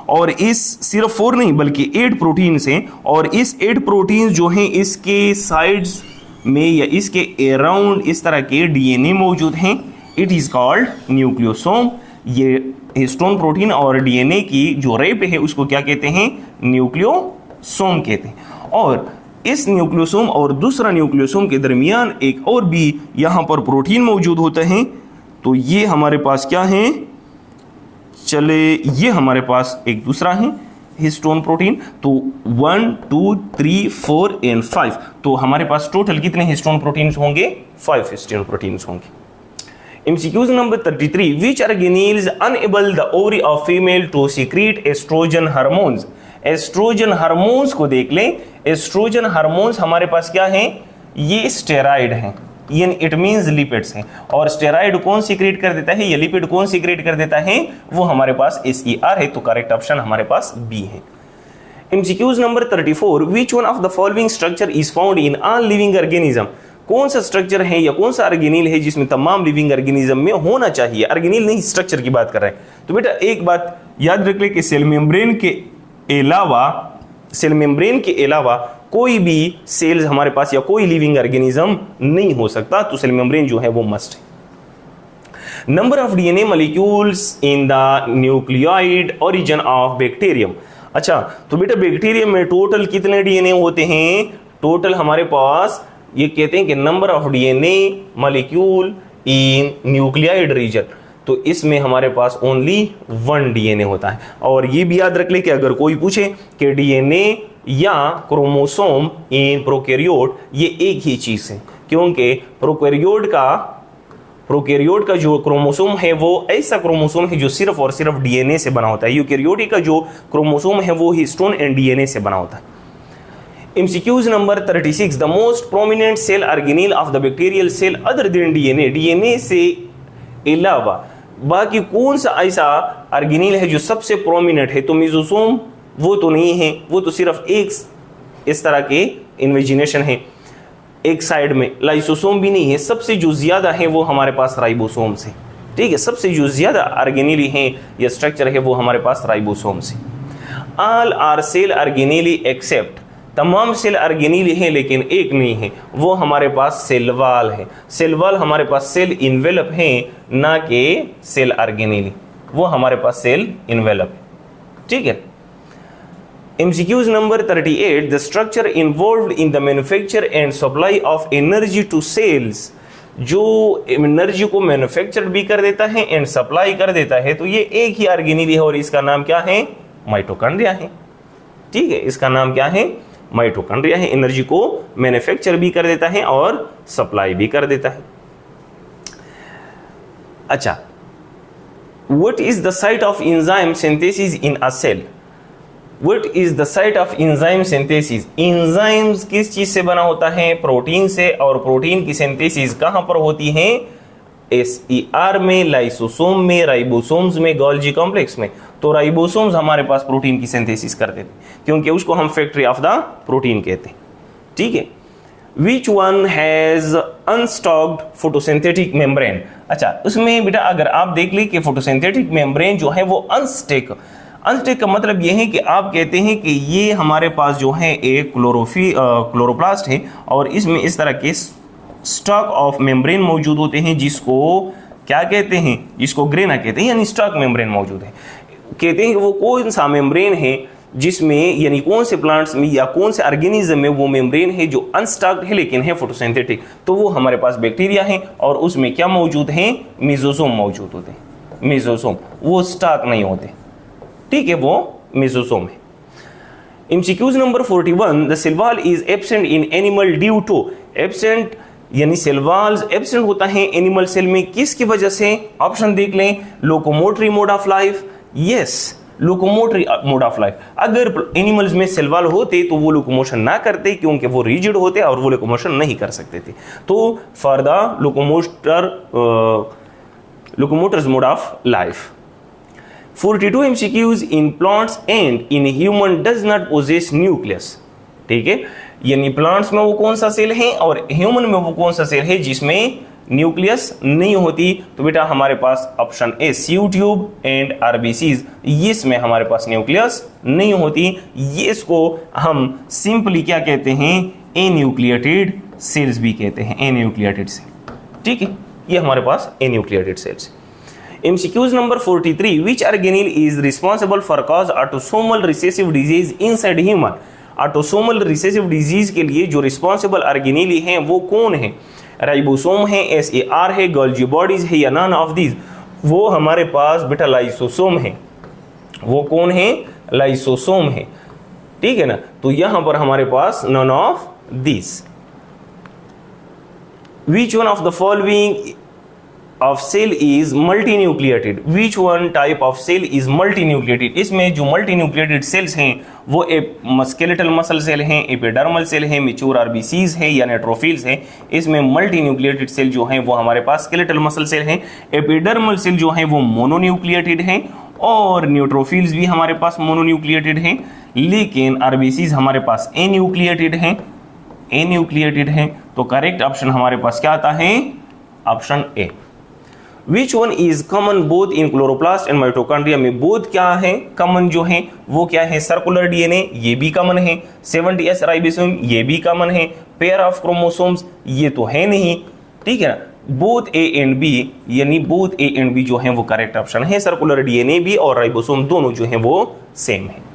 और इस सिर्फ 4 नहीं बल्कि 8 प्रोटीन्स हैं, और इस 8 प्रोटीन्स जो हैं इसके साइड्स में या इसके अराउंड इस तरह के डीएनए मौजूद हैं। It is called nucleosome. ये हिस्टोन प्रोटीन और डीएनए की जो रेप है उसको क्या कहते हैं? न्यूक्लियोसोम कहते हैं। और इस न्यूक्लियोसोम और दूसरा न्यूक्लियोसोम के दरमियान एक और भी यहाँ पर प्रोटीन मौजूद होते हैं। तो ये हमारे पास क्या है? चले, ये हमारे पास एक दूसरा है हिस्टोन प्रोटीन। तो 1 2 3 4 एंड 5, तो हमारे पास टोटल कितने हिस्टोन प्रोटीन्स होंगे? 5 हिस्टोन प्रोटीन्स होंगे। MCQs number 33, which organelles enable the ovary of female to secrete estrogen hormones? Estrogen hormones को देख लें। एस्ट्रोजन हार्मोन्स हमारे पास क्या हैं? ये स्टेरॉइड हैं, इट मींस लिपिड्स हैं। और स्टेरॉइड कौन सीक्रेट कर देता है? ये लिपिड कौन सीक्रेट कर देता है? वो हमारे पास SER है। तो करेक्ट ऑप्शन हमारे पास बी है। MCQs number 34, which one of the following structure is found in all living organism? कौन सा स्ट्रक्चर है या कौन सा ऑर्गेनील है जिसमें तमाम लिविंग ऑर्गेनिज्म में होना चाहिए? ऑर्गेनील नहीं, स्ट्रक्चर की बात कर रहे हैं। तो बेटा एक बात याद रख ले कि सेल मेम्ब्रेन के अलावा कोई भी सेल्स हमारे पास या कोई लिविंग ऑर्गेनिज्म नहीं हो सकता। तो सेल मेम्ब्रेन जो है वो मस्ट है। Number of DNA molecules in the nucleoid origin of bacterium. अच्छा, तो बेटा बैक्टीरियम में टोटल कितने डीएनए होते हैं? टोटल हमारे पास ये कहते हैं कि number of DNA molecule in nucleoid region. तो इसमें हमारे पास ओनली 1 डीएनए होता है। और ये भी याद रख ले कि अगर कोई पूछे कि डीएनए या क्रोमोसोम इन प्रोकैरियोट, ये एक ही चीज है, क्योंकि प्रोकैरियोट का जो क्रोमोसोम है वो ऐसा क्रोमोसोम है जो सिर्फ और सिर्फ डीएनए से बना होता है। यूकैरियोटिक का जो क्रोमोसोम है वो हिस्टोन एंड डीएनए से बना होता है। MCQs नंबर 36, the most prominent cell organelle of the bacterial cell other than DNA. DNA से अलावा बाकी कौन सा ऐसा ऑर्गेनील है जो सबसे प्रोमिनेंट है? तो मेसोसोम वो तो नहीं है, वो तो सिर्फ एक इस तरह के इन्वेजिनेशन है एक साइड में। लाइसोसोम भी नहीं है। सबसे जो ज्यादा है वो हमारे पास राइबोसोम से, ठीक है। सबसे जो ज्यादा ऑर्गेनीली है या स्ट्रक्चर है वो हमारे पास राइबोसोम से। All are cell organelles accept, तमाम सेल ऑर्गेनीली हैं लेकिन एक नहीं है, वो हमारे पास सेल वॉल है। सेल वॉल हमारे पास सेल इन्वेलप है, ना कि सेल ऑर्गेनीली, वो हमारे पास सेल इन्वेलप है, ठीक है। MCQs number 38, the structure involved in the manufacture and supply of energy to cells. जो एनर्जी को मैन्युफैक्चर भी कर देता है एंड सप्लाई कर देता है, तो ये एक ही ऑर्गेनीली है और इसका नाम क्या है? माइटोकॉन्ड्रिया है, ठीक है। इसका नाम क्या है? माइटोकॉन्ड्रिया है। एनर्जी को मैन्युफैक्चर भी कर देता है और सप्लाई भी कर देता है। अच्छा, what is the site of enzyme synthesis in a cell? What is the site of enzyme synthesis? Enzymes किस चीज से बना होता है? प्रोटीन से। और प्रोटीन की सिंथेसिस कहां पर होती है? SER में, लाइसोसोम में, राइबोसोम्स में, गोल्जी कॉम्प्लेक्स में। तो राइबोसोम्स हमारे पास प्रोटीन की सिंथेसिस करते थे, क्योंकि उसको हम फैक्ट्री ऑफ द प्रोटीन कहते हैं, ठीक है। Which one has unstacked photosynthetic membrane? अच्छा, उसमें बेटा अगर आप देख ली कि फोटोसिंथेटिक मेम्ब्रेन जो है वो अनस्टेक का मतलब ये है कि आप कहते हैं कि ये हमारे पास जो है एक क्लोरोप्लास्ट है और इसमें इस तरह के स्टॉक ऑफ मेम्ब्रेन मौजूद होते हैं, जिसको क्या कहते हैं? जिसको ग्रेना कहते हैं, यानी स्टॉक मेम्ब्रेन मौजूद है। कहते हैं कि वो कौन सा मेम्ब्रेन है जिसमें, यानी कौन से प्लांट्स में या कौन से ऑर्गेनिज्म में वो मेम्ब्रेन है जो अनस्टॉक्ड है लेकिन है फोटोसिंथेटिक। तो वो हमारे पास बैक्टीरिया है और उसमें क्या मौजूद है? मेसोसोम मौजूद होते हैं। मेसोसोम वो स्टॉक नहीं होते, ठीक है, वो मेसोसोम है। MCQs number 41, the cell wall is absent in animal due to. Absent यानी सेल वॉल्स एब्सेंट होता है एनिमल सेल में, किसकी वजह से? ऑप्शन देख लें। Locomotory mode of life, yes, locomotory mode of life. अगर एनिमल्स में सेल वॉल होते तो वो लोकोमोशन ना करते, क्योंकि वो रिजिड होते और वो लोकोमोशन नहीं कर सकते थे। तो for the locomotors mode of life. 42 MCQs in plants and in human does not possess nucleus। ठीक है, यानी प्लांट्स में वो कौन सा सेल है और ह्यूमन में वो कौन सा सेल है जिसमें न्यूक्लियस नहीं होती। तो बेटा हमारे पास option A sieve tube and RBCs, इसमें हमारे पास न्यूक्लियस नहीं होती। ये इसको हम सिंपली क्या कहते हैं, ए न्यूक्लिएटेड सेल्स भी कहते हैं, ए न्यूक्लिएटेड सेल। ठीक है, ये हमारे पास ए nucleated sales. MCQs number 43, which organelle is responsible for cause autosomal recessive disease inside human। Autosomal recessive disease के लिए जो रिस्पॉन्सिबल ऑर्गेनेल हैं वो कौन है? राइबोसोम है, SAR है, गोल्जी बॉडीज है, या नन ऑफ दीज? वो हमारे पास बेटा लाइसोसोम है। वो कौन है? लाइसोसोम है। ठीक है ना, तो यहां पर हमारे पास none of these. Which one of the following of cell is multinucleated? Which one type of cell is multinucleated? इसमें जो multinucleated cells हैं वो स्केलेटल मसल सेल हैं, एपिडर्मल सेल हैं, मैच्योर आरबीसीज है या नेट्रोफिल्स हैं। इसमें मल्टीन्यूक्लिएटेड सेल जो हैं वो हमारे पास स्केलेटल मसल सेल हैं, एपिडर्मल सेल जो हैं वो मोनोन्यूक्लिएटेड हैं, और न्यूट्रोफिल्स भी हमारे पास मोनोन्यूक्लिएटेड हैं, लेकिन आरबीसीज हमारे पास एन्यूक्लिएटेड हैं, एन्यूक्लिएटेड हैं। तो करेक्ट ऑप्शन हमारे पास क्या आता है? Option A. Which one is common both in chloroplast and mitochondria? में बोथ क्या है कॉमन जो है वो क्या है? सर्कुलर डीएनए, ये भी कॉमन है। 70S राइबोसोम, ये भी कॉमन है। पेयर ऑफ क्रोमोसोम्स, ये तो है नहीं। ठीक है ना, बोथ ए एंड बी, यानी बोथ ए एंड बी जो है वो करेक्ट ऑप्शन है। सर्कुलर डीएनए भी और राइबोसोम दोनों जो है वो सेम है।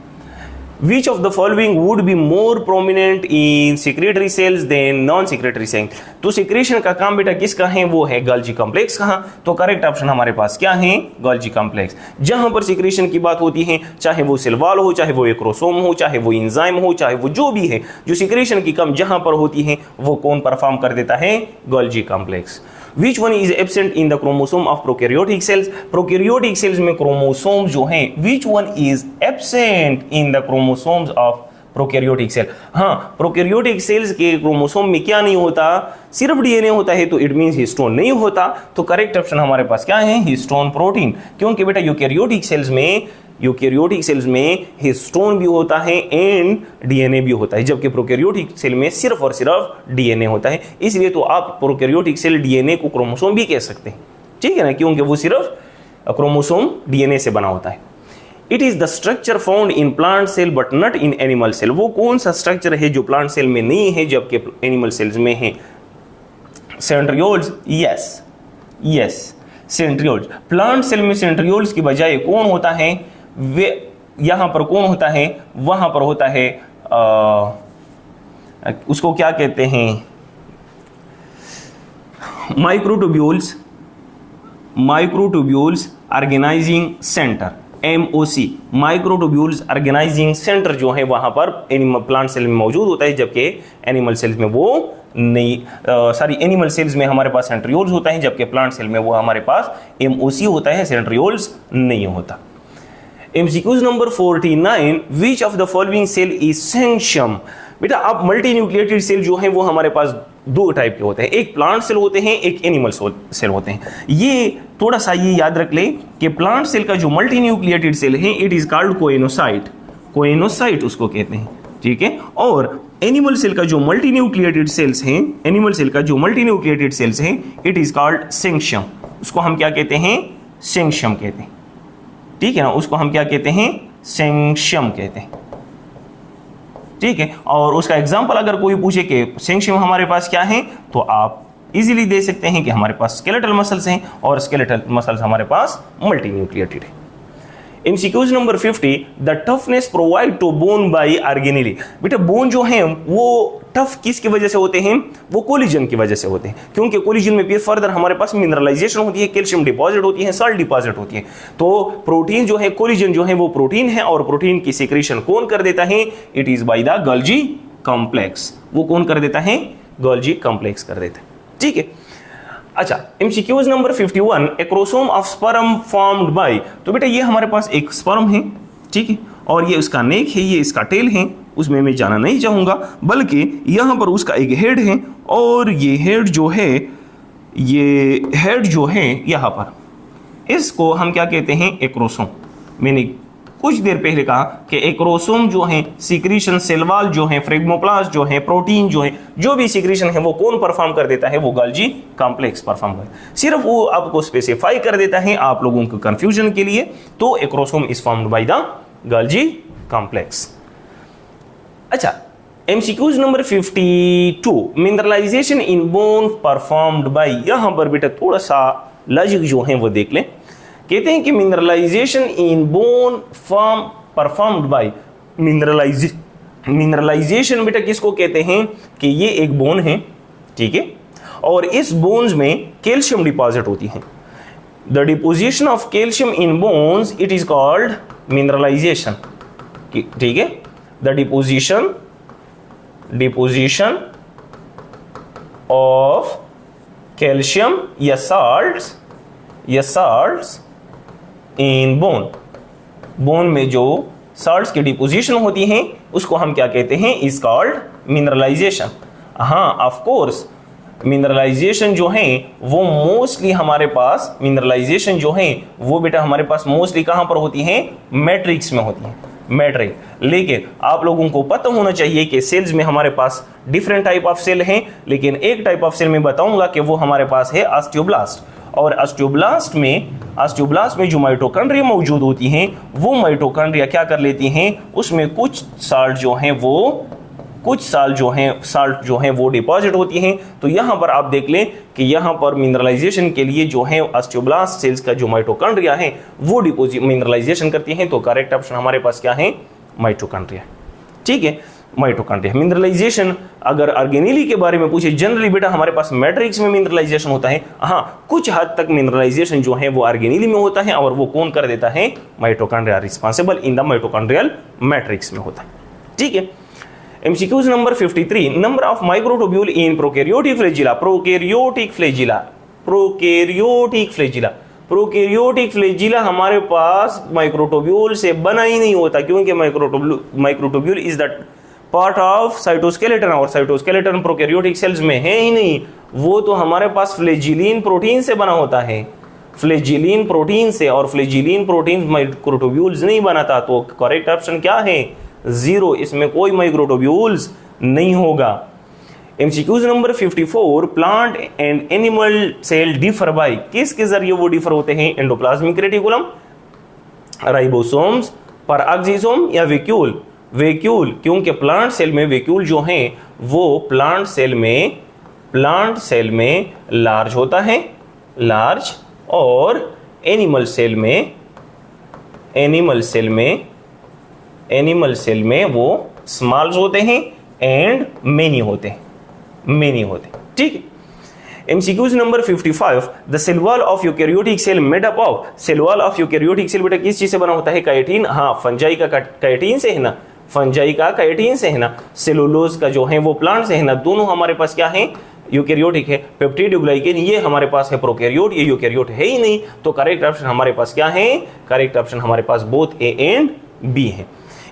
Which of the following would be more prominent in secretory cells than non-secretory cells? तो secretion का काम बेटा किसका है? वो है गोल्जी कॉम्प्लेक्स का। तो करेक्ट ऑप्शन हमारे पास क्या है? Golgi complex. जहां पर secretion की बात होती है, चाहे वो सेल वॉल हो, चाहे वो एक्रोसोम हो, चाहे वो इंजाइम हो, चाहे वो जो भी है, जो secretion की काम जहां पर होती है वो कौन परफॉर्म कर देता है? Golgi complex. Which one is absent in the chromosome of prokaryotic cells? prokaryotic cells में क्रोमोसोम जो हैं, which one is absent in the chromosomes of prokaryotic cell? हाँ, prokaryotic cells के क्रोमोसोम में क्या नहीं होता? सिर्फ डीएनए होता है, तो इट मींस हिस्टोन नहीं होता। तो करेक्ट ऑप्शन हमारे पास क्या है? Histone protein. क्योंकि बेटा यूकेरियोटिक सेल्स में हिस्टोन भी होता है एंड डीएनए भी होता है, जबकि प्रोकैरियोटिक सेल में सिर्फ और सिर्फ डीएनए होता है। इसलिए तो आप प्रोकैरियोटिक सेल डीएनए को क्रोमोसोम भी कह सकते हैं। ठीक है ना, क्योंकि वो सिर्फ क्रोमोसोम डीएनए से बना होता है। It is the structure found in plant cell but not in animal cell. वो कौन सा स्ट्रक्चर है जो प्लांट सेल में नहीं है जबकि एनिमल सेल्स में है? Centrioles. Yes, centrioles. Plant cell में सेंट्रियोल्स की बजाय कौन होता है? वे यहां पर कौन होता है? वहां पर होता है उसको क्या कहते हैं? Microtubules organizing centre, MOC। Microtubules organizing centre जो है वहां पर प्लांट सेल में मौजूद होता है, जबकि एनिमल सेल्स में वो नहीं। एनिमल सेल्स में हमारे पास सेंट्रियोल्स होता है, जबकि प्लांट सेल में वो हमारे पास MOC होता है, सेंट्रियोल्स नहीं होता। MCQs नंबर 49, which of the following cell is syncytium? बेटा आप मल्टीन्यूक्लिएटेड सेल जो है वो हमारे पास दो टाइप के होते हैं, एक प्लांट सेल होते हैं, एक एनिमल सेल होते हैं। ये थोड़ा सा ये याद रख ले कि प्लांट सेल का जो मल्टीन्यूक्लिएटेड सेल है इट इज कॉल्ड कोएनोसाइट उसको कहते हैं। ठीक है, और एनिमल सेल का जो मल्टीन्यूक्लिएटेड सेल्स हैं, इट इज कॉल्ड सेंशियम। उसको हम क्या कहते हैं? सेंशियम कहते हैं। ठीक है ना, उसको हम क्या कहते हैं? सेंशियम कहते हैं। ठीक है, और उसका एग्जांपल अगर कोई पूछे कि सेंशियम हमारे पास क्या है, तो आप इजीली दे सकते हैं कि हमारे पास स्केलेटल मसल्स हैं और स्केलेटल मसल्स हमारे पास मल्टीन्यूक्लिएटेड है। MCQs number 50, the toughness provide to bone by organelle. बेटा बोन जो है वो टफ किसकी वजह से होते हैं? वो कोलिजन की वजह से होते हैं, क्योंकि कोलिजन में फिर फर्दर हमारे पास मिनरलाइजेशन होती है, कैल्शियम डिपॉजिट होती है, सॉल्ट डिपॉजिट होती है। तो प्रोटीन जो है, कोलिजन जो है वो प्रोटीन है, और प्रोटीन की सिक्रीशन कौन कर देता है? It is by the Golgi complex. वो कौन कर देता है? गोल्जी कॉम्प्लेक्स कर देता है। ठीक है, अच्छा, MCQs number 51, acrosome of sperm formed by. तो बेटा ये हमारे पास एक स्पर्म है, ठीक है, और ये उसका नेक है, ये इसका टेल है, उसमें मैं जाना नहीं चाहूँगा, बल्कि यहाँ पर उसका एक हेड है, और ये हेड जो है यहाँ पर, इसको हम क्या कहते हैं, एक्रोसोम। मैंने कुछ देर पहले कहा कि एक्रोसोम जो है सीक्रेशन, सेल वॉल जो है, फ्रेगमोप्लास्ट जो है, प्रोटीन जो है, जो भी सीक्रेशन है वो कौन परफॉर्म कर देता है, वो गोल्जी कॉम्प्लेक्स परफॉर्म कर, सिर्फ वो आपको स्पेसिफाई कर देता है आप लोगों को कंफ्यूजन के लिए। तो acrosome is formed by the Golgi complex. अच्छा, MCQs number 52, mineralization in bone performed by, यहां पर बेटा थोड़ा सा लॉजिक जो है वो देख लें। कहते हैं कि mineralization in bone form performed by, mineralization बेटा किसको कहते हैं कि ये एक बोन है, ठीक है, और इस बोन्स में कैल्शियम डिपॉजिट होती है। The deposition of calcium in bones it is called mineralization, ठीक है। द डिपोजिशन ऑफ कैल्शियम या साल्ट्स इन बोन में जो साल्ट्स की डिपोजिशन होती हैं उसको हम क्या कहते हैं, इज कॉल्ड मिनरलाइजेशन। हाँ, ऑफ कोर्स मिनरलाइजेशन जो है वो मोस्टली हमारे पास, मिनरलाइजेशन जो है वो बेटा हमारे पास मोस्टली कहां पर होती है, मैट्रिक्स में होती है, मैट्रिक्स। लेकिन आप लोगों को पता होना चाहिए कि सेल्स में हमारे पास डिफरेंट टाइप ऑफ सेल हैं, लेकिन एक टाइप ऑफ सेल में बताऊंगा कि वो हमारे पास है ऑस्टियोब्लास्ट। और ऑस्टियोब्लास्ट में जो माइटोकॉन्ड्रिया मौजूद होती हैं, वो माइटोकॉन्ड्रिया क्या कर लेती हैं, उसमें कुछ साल्ट जो हैं वो डिपॉजिट होती हैं। तो यहाँ पर आप देख लें कि यहाँ पर मिनरलाइजेशन के लिए जो है ऑस्टियोब्लास्ट सेल्स का जो माइटोकॉन्ड्रिया है वो मिनरलाइजेशन करती हैं। तो करेक्ट ऑप्शन हमारे पास क्या है, माइटोकॉन्ड्रिया, ठीक है, माइटोकॉन्ड्रिया। मिनरलाइजेशन अगर ऑर्गेनेली के बारे में पूछे, जनरली बेटा हमारे पास मैट्रिक्स में मिनरलाइजेशन होता है। हाँ, कुछ हद तक मिनरलाइजेशन जो है वो ऑर्गेनेली में होता है, और वो कौन कर देता है, mitochondria responsible in the mitochondrial matrix में होता है, ठीक है। MCQs number 53, number of microtubule in prokaryotic flagella हमारे पास माइक्रोट्यूब्यूल से बना ही नहीं होता, क्योंकि microtubule is the part of cytoskeleton, और साइटोस्केलेटन प्रोकैरियोटिक सेल्स में है ही नहीं, वो तो हमारे पास फ्लैजिलिन प्रोटीन से बना होता है, फ्लैजिलिन प्रोटीन से, और फ्लैजिलिन प्रोटीन माइक्रोट्यूब्यूल्स नहीं बनाता। तो करेक्ट ऑप्शन क्या है, 0, इसमें कोई माइक्रोट्यूब्यूल्स नहीं होगा। MCQs number 54, plant and animal cell differ by, किसके जरिए वो डिफर होते हैं, एंडोप्लाज्मिक रेटिकुलम, राइबोसोम्स, पराक्सीसोम या वैक्यूल, क्योंकि प्लांट सेल में वैक्यूल जो है वो प्लांट सेल में लार्ज होता है, लार्ज, और एनिमल सेल में वो स्मॉल्स होते हैं एंड मेनी होते हैं, ठीक है। MCQs number 55, the cell wall of eukaryotic cell made up of, cell wall of eukaryotic cell बेटा किस चीज से बना होता है, काइटिन। हाँ, फंजाई का काइटिन से है ना, सेलुलोज का जो है वो प्लांट से है ना, दोनों हमारे पास क्या है, यूकैरियोटिक है। पेप्टिडोग्लाइकेन ये हमारे पास है प्रोकैरियोट, ये यूकैरियोट है ही नहीं। तो करेक्ट ऑप्शन हमारे पास क्या है, करेक्ट ऑप्शन हमारे पास बोथ A एंड B है।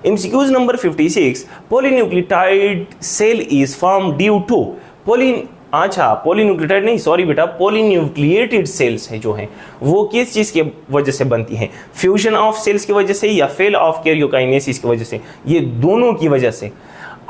MCQs number 56, polynucleotide cell is form due to polynucleotide नहीं, सॉरी बेटा, पॉलीन्यूक्लिएटेड सेल्स है जो है वो किस चीज की वजह से बनती हैं, फ्यूजन ऑफ सेल्स की वजह से या फेल ऑफ कैरियोकाइनेसिस की वजह से, ये दोनों की वजह से।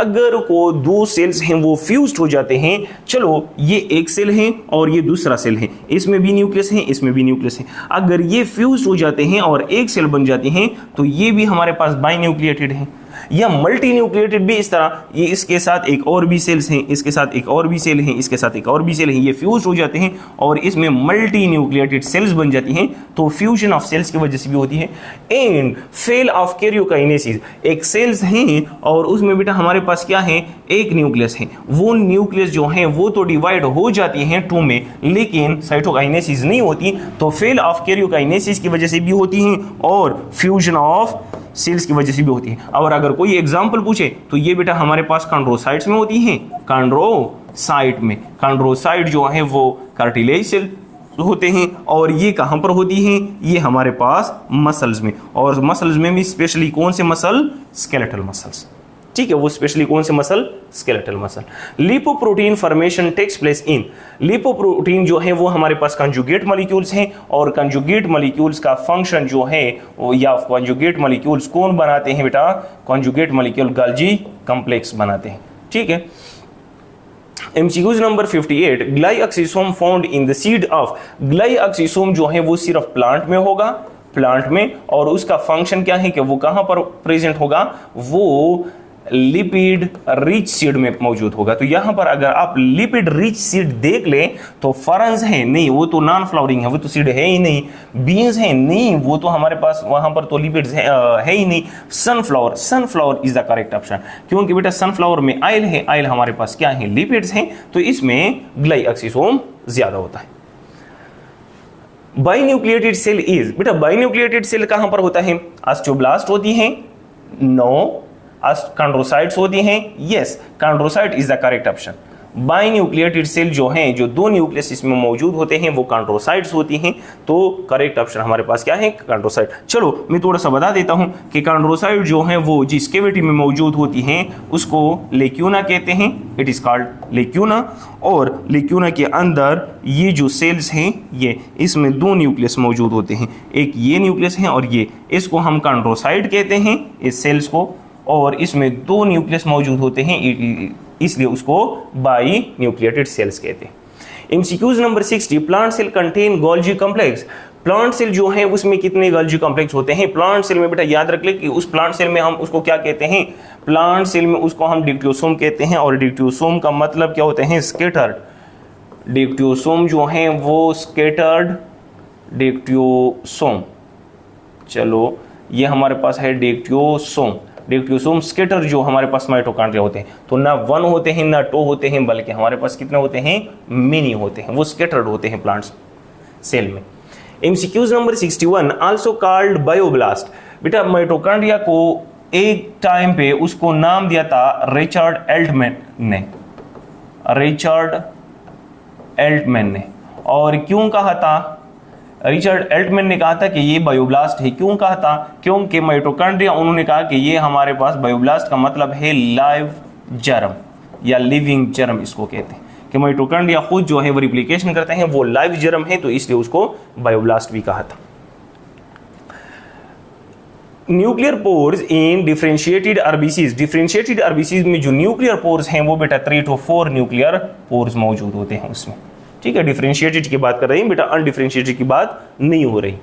अगर को दो सेल्स हैं वो फ्यूज्ड हो जाते हैं, चलो ये एक सेल है और ये दूसरा सेल है, इसमें भी न्यूक्लियस है, इसमें भी न्यूक्लियस है, अगर ये फ्यूज्ड हो जाते हैं और एक सेल बन जाती हैं तो ये भी हमारे पास बाइन्यूक्लिएटेड है, या मल्टी न्यूक्लिएटेड भी इस तरह, ये इसके साथ एक और भी सेल्स हैं, इसके साथ एक और भी सेल हैं, इसके साथ एक और भी सेल हैं, ये फ्यूज हो जाते हैं और इसमें मल्टी न्यूक्लिएटेड सेल्स बन जाती हैं। तो फ्यूजन ऑफ सेल्स की वजह से भी होती है। एंड फेल ऑफ कैरियोकाइनेसिस, एक सेल्स हैं और उसमें बेटा हमारे पास क्या है, एक न्यूक्लियस है, वो न्यूक्लियस जो है वो तो डिवाइड हो जाती हैं 2 में, लेकिन साइटोकाइनेसिस नहीं होती, तो फेल ऑफ कैरियोकाइनेसिस की वजह से भी होती हैं और फ्यूजन ऑफ सेल्स की वजह से भी होती है। और अगर कोई एग्जांपल पूछे तो ये बेटा हमारे पास कॉन्ड्रोसाइट्स में होती हैं, कॉन्ड्रोसाइट जो है वो कार्टिलेज सेल, होते हैं, और ये कहाँ पर होती हैं, ये हमारे पास मसल्स में, और मसल्स में भी स्पेशली कौन से मसल, स्केलेटल मसल्स, ठीक है, वो स्पेशली कौन से muscle, skeletal muscle. Lipoprotein formation takes place in, lipoprotein जो है वो हमारे पास कंजुगेट मॉलिक्यूल्स हैं, और कंजुगेट मॉलिक्यूल्स का फंक्शन जो है या कंजुगेट मॉलिक्यूल्स कौन बनाते हैं बेटा, कंजुगेट मॉलिक्यूल गोल्गी कॉम्प्लेक्स बनाते हैं, ठीक है। MCQs नंबर 58, glyoxysome found in the seed of, glyoxysome जो है वो सिर्फ प्लांट में होगा, प्लांट में, और उसका फंक्शन क्या है कि वो कहां पर प्रेजेंट होगा, वो लिपिड रिच सीड में मौजूद होगा। तो यहां पर अगर आप लिपिड रिच सीड देख लें तो फरन्स है नहीं, वो तो नॉन फ्लावरिंग है, वो तो सीड है ही नहीं। बीन्स है नहीं, वो तो हमारे पास वहां पर तो लिपिड्स है ही नहीं। Sunflower, sunflower is the correct option, क्योंकि बेटा सनफ्लावर में ऑयल है, ऑयल हमारे पास क्या है, लिपिड्स हैं, तो इसमें ग्लाइऑक्सिसोम ज्यादा होता है। बाइन्यूक्लिएटेड सेल इज, बेटा बाइन्यूक्लिएटेड सेल कहां पर होता है, ऑस्टियोब्लास्ट होती है, नो, कॉन्ड्रोसाइट्स होती हैं, yes, chondrocyte is the correct option. Binucleated cell जो हैं, जो दो न्यूक्लियस इसमें मौजूद होते हैं, वो कॉन्ड्रोसाइट्स होती हैं, तो करेक्ट ऑप्शन हमारे पास क्या है, कॉन्ड्रोसाइट। चलो मैं थोड़ा सा बता देता हूं कि कॉन्ड्रोसाइट जो है वो जिस कैविटी में मौजूद होती हैं उसको लेक्यूना कहते हैं, इट इज कॉल्ड लेक्यूना, और लेक्यूना के अंदर ये जो सेल्स हैं, ये इसमें दो न्यूक्लियस मौजूद होते हैं, एक ये न्यूक्लियस है और ये, इसको हम कॉन्ड्रोसाइट कहते हैं इस सेल्स को, और इसमें दो न्यूक्लियस मौजूद होते हैं, इसलिए उसको बाई न्यूक्लिएटेड सेल्स कहते हैं। MCQs number 60, plant cell contain Golgi complex, plant cell जो है उसमें कितने गोल्गी कॉम्प्लेक्स होते हैं, प्लांट सेल में बेटा याद रख ले कि उस प्लांट सेल में हम उसको क्या कहते हैं, प्लांट सेल में उसको हम डिक्टियोसोम कहते हैं, और डिक्टियोसोम का मतलब क्या होते हैं, स्कैटर्ड, डिक्टियोसोम जो है वो स्कैटर्ड डिक्टियोसोम, चलो ये हमारे पास है डिक्टियोसोम, डिक्टियोसोम स्कैटर जो हमारे पास माइटोकॉन्ड्रिया होते हैं, तो ना 1 होते हैं ना 2 होते हैं, बल्कि हमारे पास कितने होते हैं, मिनी होते हैं, वो स्कैटर्ड होते हैं प्लांट्स सेल में। MCQs नंबर 61, आल्सो कॉल्ड बायोब्लास्ट, बेटा माइटोकॉन्ड्रिया को एक टाइम पे उसको नाम दिया था रिचर्ड एल्टमैन ने, रिचर्ड एल्टमैन ने, और क्यों कहा था, रिचर्ड एल्टमैन ने कहा था कि ये बायोब्लास्ट है, क्यों कहा था, क्योंकि माइटोकॉन्ड्रिया, उन्होंने कहा कि ये हमारे पास बायोब्लास्ट का मतलब है लाइव जर्म या लिविंग जर्म, इसको कहते हैं कि माइटोकॉन्ड्रिया खुद जो है वो रिप्लिकेशन करते हैं, वो लाइव जर्म है, तो इसलिए उसको बायोब्लास्ट भी कहा था। न्यूक्लियर पोर्स इन डिफरेंशिएटेड आरबीसीज, डिफरेंशिएटेड आरबीसीज में जो न्यूक्लियर पोर्स हैं वो बेटा 3 to 4 न्यूक्लियर पोर्स मौजूद होते हैं उसमें, ठीक है, डिफरेंशिएटेड की बात कर रहे हैं बेटा, अनडिफरेंशिएटेड की बात नहीं हो रही।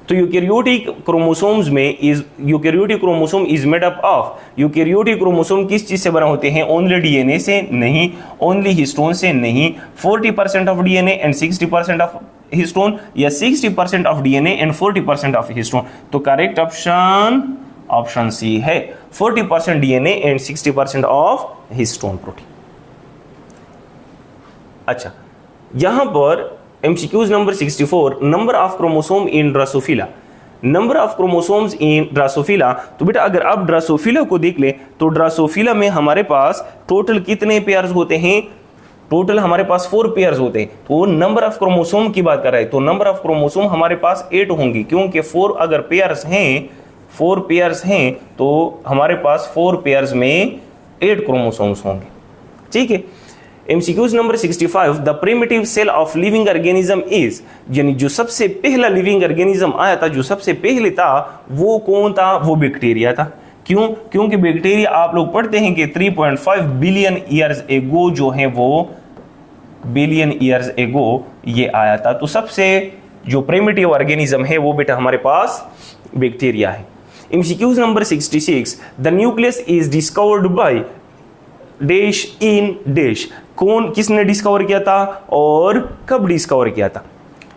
तो यूकैरियोटिक क्रोमोसोम्स में eukaryotic chromosome is made up of, eukaryotic chromosome किस चीज से बना होते हैं, ओनली डीएनए से नहीं, ओनली हिस्टोन से नहीं, 40% of DNA and 60% of histone, या 60% of DNA and 40% of histone, तो करेक्ट ऑप्शन ऑप्शन सी है, 40% DNA and 60% of histone protein. अच्छा, यहां पर MCQs number 64, number of chromosome in Drosophila, number of chromosomes in Drosophila, तो बेटा अगर आप ड्रोसोफिला को देख ले तो ड्रोसोफिला में हमारे पास टोटल कितने पेयर्स होते हैं, टोटल हमारे पास 4 पेयर्स होते हैं, तो नंबर ऑफ क्रोमोसोम की बात कर रहे हैं, तो नंबर ऑफ क्रोमोसोम हमारे पास 8 होंगे, क्योंकि 4 अगर पेयर्स हैं, 4 पेयर्स हैं, तो हमारे पास 4 पेयर्स में 8 क्रोमोसोम्स होंगे, ठीक है। MCQs number 65, the primitive cell of living organism is, यानी जो सबसे पहला लिविंग ऑर्गेनिज्म आया था, जो सबसे पहले था वो कौन था, वो बैक्टीरिया था। क्यों, क्योंकि बैक्टीरिया आप लोग पढ़ते हैं कि 3.5 बिलियन ईयर्स एगो जो है वो बिलियन ईयर्स एगो ये आया था, तो सबसे जो प्रिमिटिव ऑर्गेनिज्म है वो बेटा हमारे पास बैक्टीरिया है। MCQs number 66, the nucleus is discovered by dash in dash, कौन किसने डिस्कवर किया था और कब डिस्कवर किया था,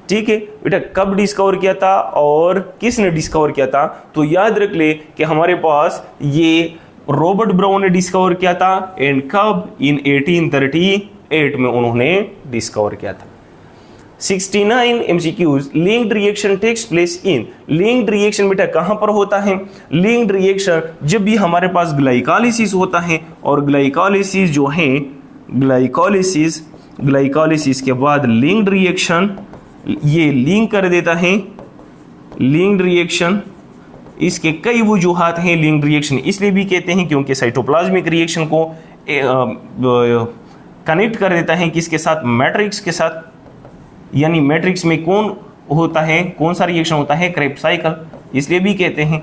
ठीक है बेटा, कब डिस्कवर किया था और किसने डिस्कवर किया था, तो याद रख ले कि हमारे पास ये रॉबर्ट ब्राउन ने डिस्कवर किया था, एंड कब, इन 1838 में उन्होंने डिस्कवर किया था। 69 MCQs, linked reaction takes place in, linked reaction बेटा कहां पर होता है, लिंक्ड रिएक्शन जब भी हमारे पास ग्लाइकोलाइसिस होता है, और ग्लाइकोलाइसिस जो है ग्लाइकोलाइसिस के बाद लिंक्ड रिएक्शन ये लिंक कर देता है, लिंक्ड रिएक्शन। इसके कई वजूहात हैं लिंक्ड रिएक्शन इसलिए भी कहते हैं क्योंकि साइटोप्लाज्मिक रिएक्शन को कनेक्ट कर देता है किसके साथ, मैट्रिक्स के साथ। यानी मैट्रिक्स में कौन होता है, कौन सा रिएक्शन होता है, क्रेब्स साइकिल, इसलिए भी कहते हैं।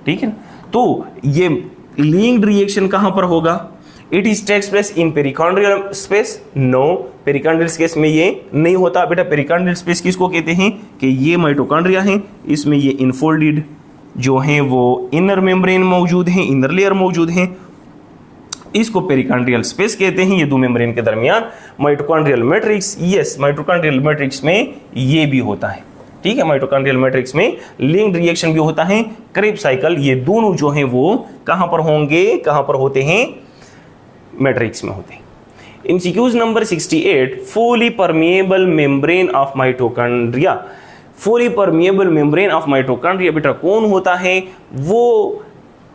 ठीक है, तो ये लिंक्ड रिएक्शन कहां पर होगा? It is takes place in pericardial space. No, pericardial space में ये नहीं होता बेटा। पेरिकार्डियल स्पेस किसको कहते हैं कि ये माइटोकॉन्ड्रिया है, इसमें ये इनफोल्डेड जो हैं वो इनर मेम्ब्रेन मौजूद हैं, इनर लेयर मौजूद हैं, इसको पेरिकार्डियल स्पेस कहते हैं। ये दो मेम्ब्रेन के दरमियान mitochondrial matrix, yes mitochondrial matrix में ये भी होता है। ठीक है, माइटोकॉन्ड्रियल मैट्रिक्स में लिंक्ड रिएक्शन भी होता है, क्रेब्स साइकिल, ये दोनों जो हैं वो कहां पर होंगे, कहां पर होते हैं, मैट्रिक्स में होते हैं। MCQs number 68, fully permeable membrane of mitochondria. Fully permeable membrane of mitochondria बेटा कौन होता है? वो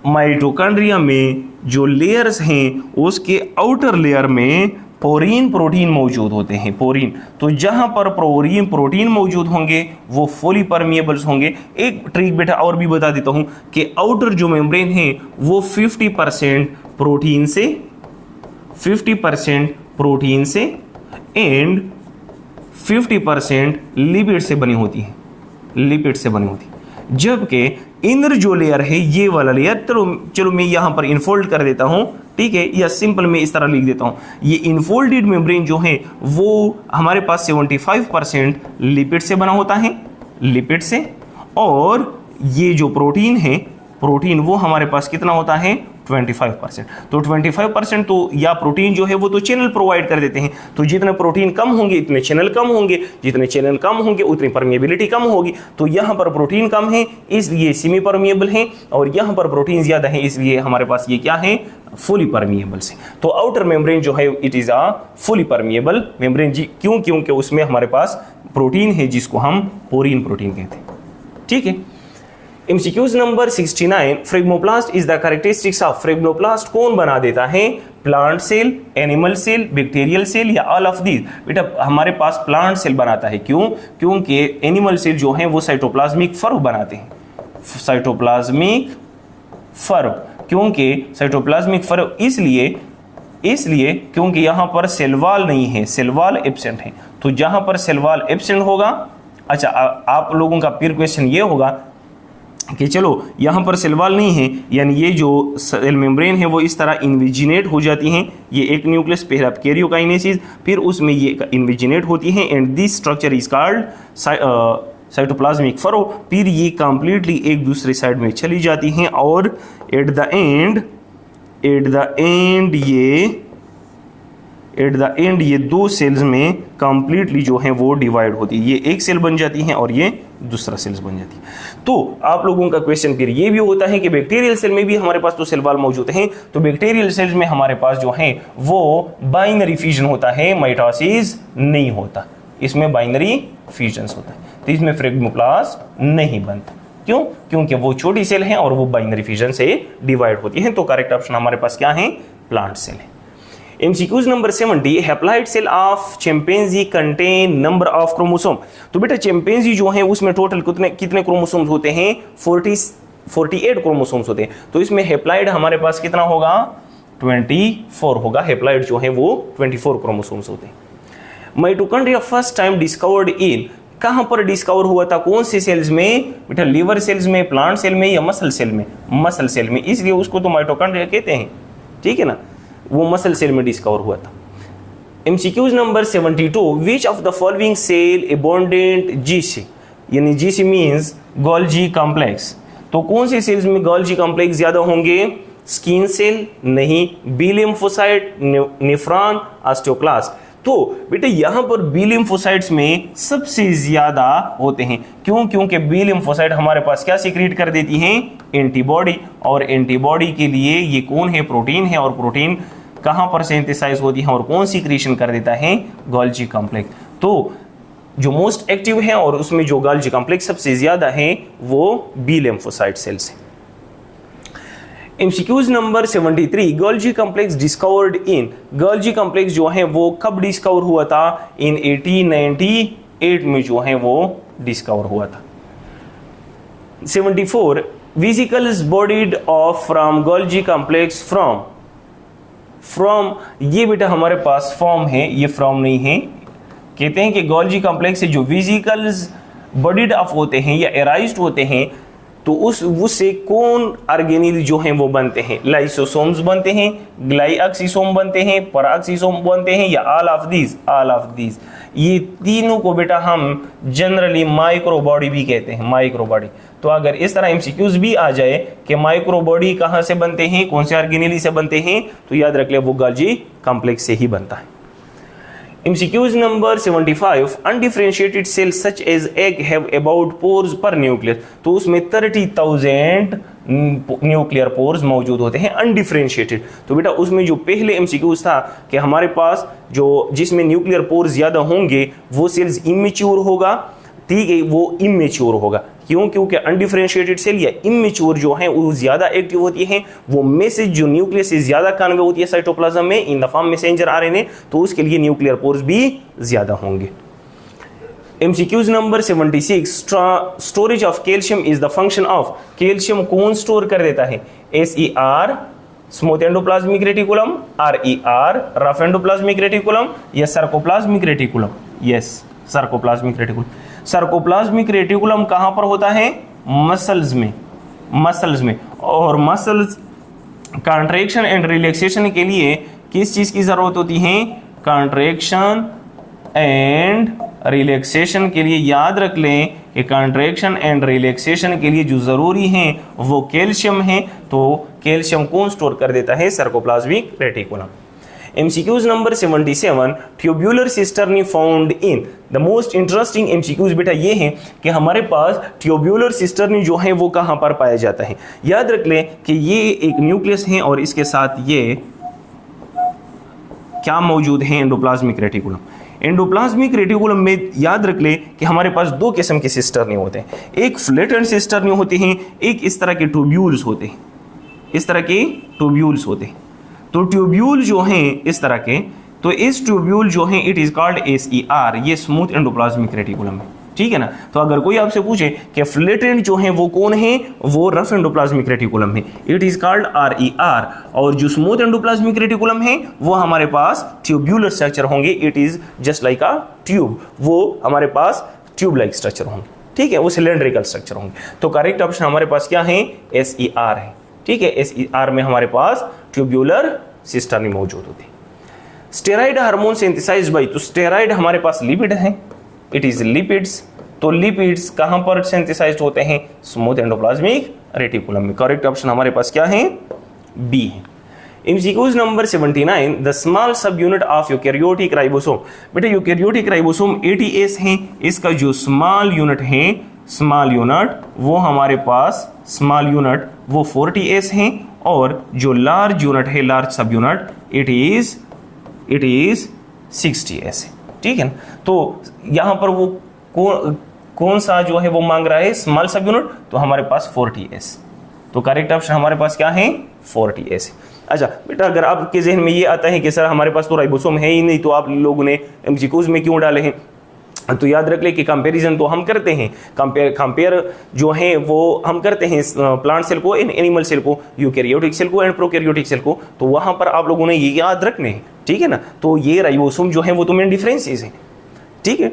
माइटोकॉन्ड्रिया में जो लेयर्स हैं उसके आउटर लेयर में पोरीन प्रोटीन मौजूद होते हैं, पोरीन। तो जहां पर पोरीन प्रोटीन मौजूद होंगे वो फुली परमिएबल्स होंगे। एक ट्रिक बेटा और भी बता देता हूं कि आउटर जो मेम्ब्रेन है वो 50% प्रोटीन से, 50% प्रोटीन से एंड 50% लिपिड से बनी होती है, लिपिड से बनी होती है। जबकि इनर जो लेयर है ये वाला लेयर, चलो मैं यहां पर इनफोल्ड कर देता हूं, ठीक है, या सिंपल में इस तरह लिख देता हूं। ये इनफोल्डेड मेम्ब्रेन जो है वो हमारे पास 75% लिपिड से बना होता है, लिपिड से, और ये जो प्रोटीन है, प्रोटीन वो हमारे पास कितना होता है, 25%। तो 25% तो या प्रोटीन जो है वो तो चैनल प्रोवाइड कर देते हैं। तो जितने प्रोटीन कम होंगे इतने चैनल कम होंगे, जितने चैनल कम होंगे उतनी परमिएबिलिटी कम होगी। तो यहाँ पर प्रोटीन कम है इसलिए सेमी परमिएबल है, और यहाँ पर प्रोटीन ज्यादा है इसलिए हमारे पास ये क्या है, फुली परमिएबल से। तो आउटर मेम्ब्रेन जो है it is a fully permeable membrane जी, क्यों? क्योंकि उसमें हमारे पास प्रोटीन है जिसको हम पोरीन प्रोटीन कहते हैं। ठीक है, MCQs number 69, phragmoplast is the characteristics of. Phragmoplast कौन बना देता है? Plant cell, animal cell, bacterial cell या ऑल ऑफ दीज? बेटा हमारे पास प्लांट सेल बनाता है, क्यों? क्योंकि एनिमल सेल जो है वो साइटोप्लाज्मिक फर्व बनाते हैं, साइटोप्लाज्मिक फर्व। क्योंकि साइटोप्लाज्मिक फर्व इसलिए क्योंकि यहां पर सेल वॉल नहीं है, सेल वॉल एब्सेंट है। तो जहां पर सेल वॉल एब्सेंट होगा, अच्छा आप लोगों का फिर क्वेश्चन ये होगा कि चलो यहाँ पर सेल वॉल नहीं है, यानी ये जो सेल मेम्ब्रेन है वो इस तरह इन्विजिनेट हो जाती हैं। ये एक न्यूक्लियस पहला कैरियोकाइनेसिस, फिर उसमें ये इन्विजिनेट होती हैं and this structure is called cytoplasmic furrow. फिर ये कंप्लीटली एक दूसरे साइड में चली जाती हैं और एट द एंड ये दो सेल्स में कंप्लीटली जो है वो डिवाइड होती है। ये एक सेल बन जाती हैं और ये दूसरा सेल्स बन जाती है। तो आप लोगों का क्वेश्चन फिर ये भी होता है कि बैक्टीरियल सेल में भी हमारे पास तो सेल वॉल मौजूद हैं, तो बैक्टीरियल सेल्स में हमारे पास जो है वो बाइनरी फ्यूजन होता है, माइटोसिस नहीं होता, इसमें बाइनरी फ्यूजन होता है। तो इसमें फ्रेगमोप्लास्ट नहीं बनता, क्यों? क्योंकि वो छोटी सेल है और वो बाइनरी फ्यूजन से डिवाइड होती है। तो करेक्ट ऑप्शन हमारे पास क्या है, प्लांट सेल है। MCQs number 70, haploid cell of chimpanzee contain number of chromosome. तो बेटा चिंपैंजी जो है उसमें टोटल कितने क्रोमोसोम्स होते हैं, 48 क्रोमोसोम्स होते हैं। तो इसमें हैप्लॉइड हमारे पास कितना होगा, 24 होगा। हैप्लॉइड जो है वो 24 क्रोमोसोम्स होते हैं। Mitochondria first time discovered in, कहां पर डिस्कवर हुआ था, कौन से सेल्स में बेटा, लिवर सेल्स में, प्लांट सेल में या मसल सेल में? मसल सेल में, इसलिए उसको तो माइटोकॉन्ड्रिया कहते हैं, ठीक है ना, वो मसल सेल में डिस्कवर हुआ था। MCQs number 72, which of the following cell abundant GC, यानी जीसी मींस गोल्जी कॉम्प्लेक्स। तो कौन से सेल्स में गोल्जी कॉम्प्लेक्स ज्यादा होंगे? स्किन सेल नहीं, बी लिम्फोसाइट, नेफ्रॉन, ऑस्टियोक्लास्ट। तो बेटा यहां पर बी लिम्फोसाइट्स में सबसे ज्यादा होते हैं, क्यों? क्योंकि बी लिम्फोसाइट हमारे पास क्या सीक्रेट कर देती हैं, एंटीबॉडी, और एंटीबॉडी के लिए ये कौन है, प्रोटीन है, और प्रोटीन कहां पर सिंथेसाइज होती है और कौन सीक्रेशन कर देता है, गोल्जी कॉम्प्लेक्स। तो जो मोस्ट एक्टिव है और उसमें जो गोल्जी कॉम्प्लेक्स सबसे ज्यादा है वो बी लिम्फोसाइट सेल्स है। MCQs number 73, Golgi complex discovered in. Golgi complex जो है वो कब डिस्कवर हुआ था, इन 1898 1908 में जो है वो डिस्कवर हुआ था। 74 vesicles bodied of from Golgi complex from ये बेटा हमारे पास फॉर्म है, ये फ्रॉम नहीं है। कहते हैं कि गोल्जी कॉम्प्लेक्स से जो वेसिकल्स बॉडीड ऑफ होते हैं या एराइज्ड होते हैं तो उससे कौन ऑर्गेनेल जो हैं वो बनते हैं? लाइसोसोम्स बनते हैं, ग्लाइऑक्सिसोम बनते हैं, पराक्सिसोम बनते हैं, या ऑल ऑफ दीज। ये तीनों को बेटा हम जनरली माइक्रोबॉडी भी कहते हैं, माइक्रोबॉडी। तो अगर इस तरह एमसीक्यूज भी आ जाए कि माइक्रोबॉडी कहाँ से बनते हैं, कौन से ऑर्गेनेल से बनते हैं, तो याद रख ले वो गोल्जी कॉम्प्लेक्स से ही बनता है। MCQs number 75 undifferentiated cells such as egg have about pores per nucleus। तो उसमें 30,000 न्यूक्लियर पोर्स मौजूद होते हैं अनडिफरेंशिएटेड। तो बेटा उसमें जो पहले MCQs था कि हमारे पास जो जिसमें न्यूक्लियर पोर्स ज़्यादा होंगे वो सेल्स इमेच्योर होगा, ठीक है, वो इमेच्योर होगा। क्यों? क्योंकि अनडिफरेंशिएटेड सेल या इमेच्योर जो है वो ज़्यादा एक्टिव होती हैं, वो मैसेज जो न्यूक्लियस से ज़्यादा कन्वे होती है साइटोप्लाज्म में in the form messenger RNA, तो उसके लिए न्यूक्लियर पोर्स भी ज़्यादा होंगे। MCQs नंबर 76 storage of calcium is the function of. Calcium कौन स्टोर कर देता है? SER smooth endoplasmic reticulum, RER rough endoplasmic reticulum, या sarcoplasmic reticulum? Yes, sarcoplasmic reticulum. Sarcoplasmic reticulum कहाँ पर होता है? मसल्स में। और मसल्स कॉन्ट्रैक्शन एंड रिलैक्सेशन के लिए किस चीज़ की ज़रूरत होती है? कॉन्ट्रैक्शन एंड रिलैक्सेशन के लिए याद रख लें कि कॉन्ट्रैक्शन एंड रिलैक्सेशन के लिए जो ज़रूरी है वो कैल्शियम है। तो कैल्शियम कौन स्टोर कर देता है? Sarcoplasmic reticulum. MCQs number 77 tubular cisternae found in. The most interesting MCQs बेटा ये हैं कि हमारे पास ट्यूब्यूलर सिस्टर्नी जो है वो कहाँ पर पाया जाता है। याद रख लें कि ये एक न्यूक्लियस है और इसके साथ ये क्या मौजूद है? Endoplasmic reticulum. एंडोप्लाज्मिक रेटिकुलम में याद रख ले कि हमारे पास दो किस्म के सिस्टर्नी होते हैं, एक फ्लैटेंड सिस्टर्नी होते हैं, एक इस तरह के ट्यूब्यूल्स होते हैं, इस तरह के ट्यूब्यूल्स होते हैं। तो ट्यूब्यूल जो हैं इस तरह के, तो इस ट्यूब्यूल जो हैं इट इज कॉल्ड SER, ये स्मूथ एंडोप्लाज्मिक रेटिकुलम है, ठीक है ना। तो अगर कोई आपसे पूछे कि फ्लैटेंड जो है वो कौन है, वो रफ एंडोप्लाज्मिक रेटिकुलम है, इट इज कॉल्ड RER। और जो स्मूथ एंडोप्लाज्मिक रेटिकुलम है वो हमारे पास ट्यूब्यूलर स्ट्रक्चर होंगे, it is just like a tube, वो हमारे पास ट्यूब लाइक स्ट्रक्चर होंगे, ठीक है, वो सिलेंड्रिकल स्ट्रक्चर होंगे। तो करेक्ट ऑप्शन हमारे पास क्या है? SER है, ठीक है। SER में हमारे पास ट्यूब्यूलर सिस्टर्नी मौजूद होती है। स्टेरॉइड हार्मोन सिंथेसाइज्ड बाय, तो स्टेरॉइड हमारे पास लिपिड है, इट इज लिपिड्स। तो लिपिड्स कहां पर सिंथेसाइज्ड होते हैं? स्मूथ एंडोप्लाज्मिक रेटिकुलम में। करेक्ट ऑप्शन हमारे पास क्या है? बी है। MCQs नंबर 79 द स्मॉल सब यूनिट ऑफ यूकैरियोटिक राइबोसोम। बेटा यूकैरियोटिक राइबोसोम 80S है, इसका जो स्मॉल यूनिट है, स्मॉल यूनिट वो हमारे पास स्मॉल यूनिट वो 40S है, और जो लार्ज यूनिट है, लार्ज सब यूनिट इट इज 60S है, ठीक है ना। तो यहाँ पर वो कौन सा जो है वो मांग रहा है? स्मॉल सब यूनिट, तो हमारे पास 40S। तो करेक्ट ऑप्शन हमारे पास क्या है? 40S। अच्छा बेटा, अगर आपके जहन में ये आता है कि सर हमारे पास तो राइबोसोम है ही नहीं, तो आप लोगों ने MCQs में क्यों डाले हैं, तो याद रख ले कि कंपैरिजन तो हम करते हैं, कंपेयर जो है वो हम करते हैं प्लांट सेल को, एनिमल सेल को, यूकैरियोटिक सेल को एंड प्रोकैरियोटिक सेल को। तो वहाँ पर आप लोगों ने ये याद रखने हैं, ठीक है ना। तो ये राइबोसोम जो है वो तो मेन डिफरेंसेस हैं, ठीक है।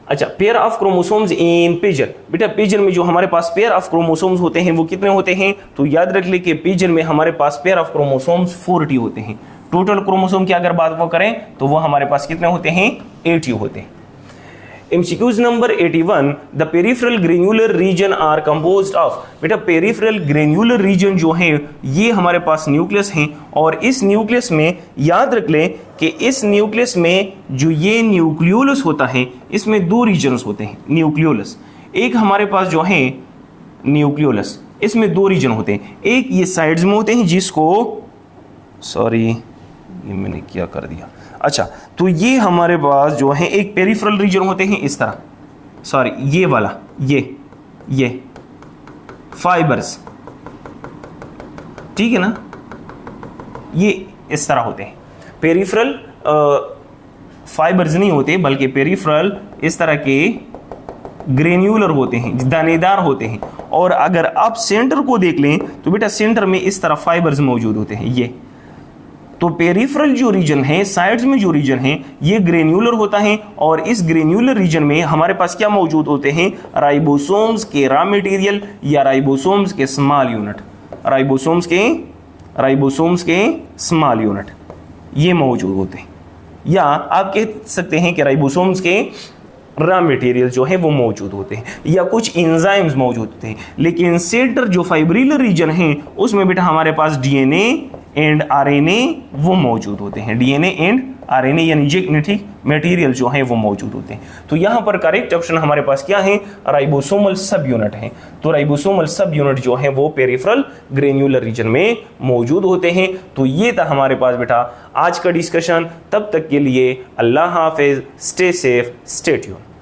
अच्छा, pair of chromosomes in pigeon. बेटा पिजन में जो हमारे पास पेयर ऑफ क्रोमोसोम्स होते हैं वो कितने होते हैं? तो याद रख ले कि पिजन में हमारे पास पेयर ऑफ क्रोमोसोम्स 40 होते हैं। टोटल क्रोमोसोम की अगर बात वो करें तो वो हमारे पास कितने होते हैं? 80 होते हैं। MCQs number 81 the peripheral granular region are composed of. बेटा पेरिफेरल ग्रेन्युलर रीजन जो है ये हमारे पास न्यूक्लियस है, और इस न्यूक्लियस में याद रख लें कि इस न्यूक्लियस में जो ये न्यूक्लियोलस होता है इसमें दो रीजन्स होते हैं। न्यूक्लियोलस एक हमारे पास जो है न्यूक्लियोलस, इसमें दो रीजन होते हैं, एक ये साइड्स में होते हैं जिसको, सॉरी ये मैंने क्या कर दिया, अच्छा तो ये हमारे पास जो है एक पेरिफेरल रीजन होते हैं इस तरह, सॉरी ये वाला, ये फाइबर्स, ठीक है ना, ये इस तरह होते हैं पेरिफेरल फाइबर्स नहीं होते बल्कि पेरिफेरल इस तरह के ग्रेन्यूलर होते हैं, दानेदार होते हैं। और अगर आप सेंटर को देख लें तो बेटा सेंटर में इस तरह फाइबर्स मौजूद होते हैं। ये तो पेरिफेरल जो रीजन है, साइड्स में जो रीजन है, ये ग्रेन्यूलर होता है। और इस ग्रेन्यूलर रीजन में हमारे पास क्या मौजूद होते हैं? राइबोसोम्स के रॉ मटेरियल या राइबोसोम्स के स्मॉल यूनिट, राइबोसोम्स के स्मॉल यूनिट ये मौजूद होते हैं। या आप कह सकते हैं कि राइबोसोम्स के रॉ मटेरियल जो है वो मौजूद होते हैं या कुछ एंजाइम्स मौजूद होते हैं। लेकिन सेंटर जो फाइब्रिलर रीजन है उसमें बेटा हमारे पास डीएनए एंड आरएनए वो मौजूद होते हैं। डीएनए एंड आरएनए यानी जेनेटिक मटेरियल जो है वो मौजूद होते हैं। तो यहाँ पर करेक्ट ऑप्शन हमारे पास क्या है? राइबोसोमल सब यूनिट है। तो राइबोसोमल सब यूनिट जो है वो पेरिफेरल ग्रेन्युलर रीजन में मौजूद होते हैं। तो ये था हमारे पास बेटा आज का डिस्कशन। तब तक के लिए अल्लाह हाफिज, स्टे सेफ, स्टे ट्यून।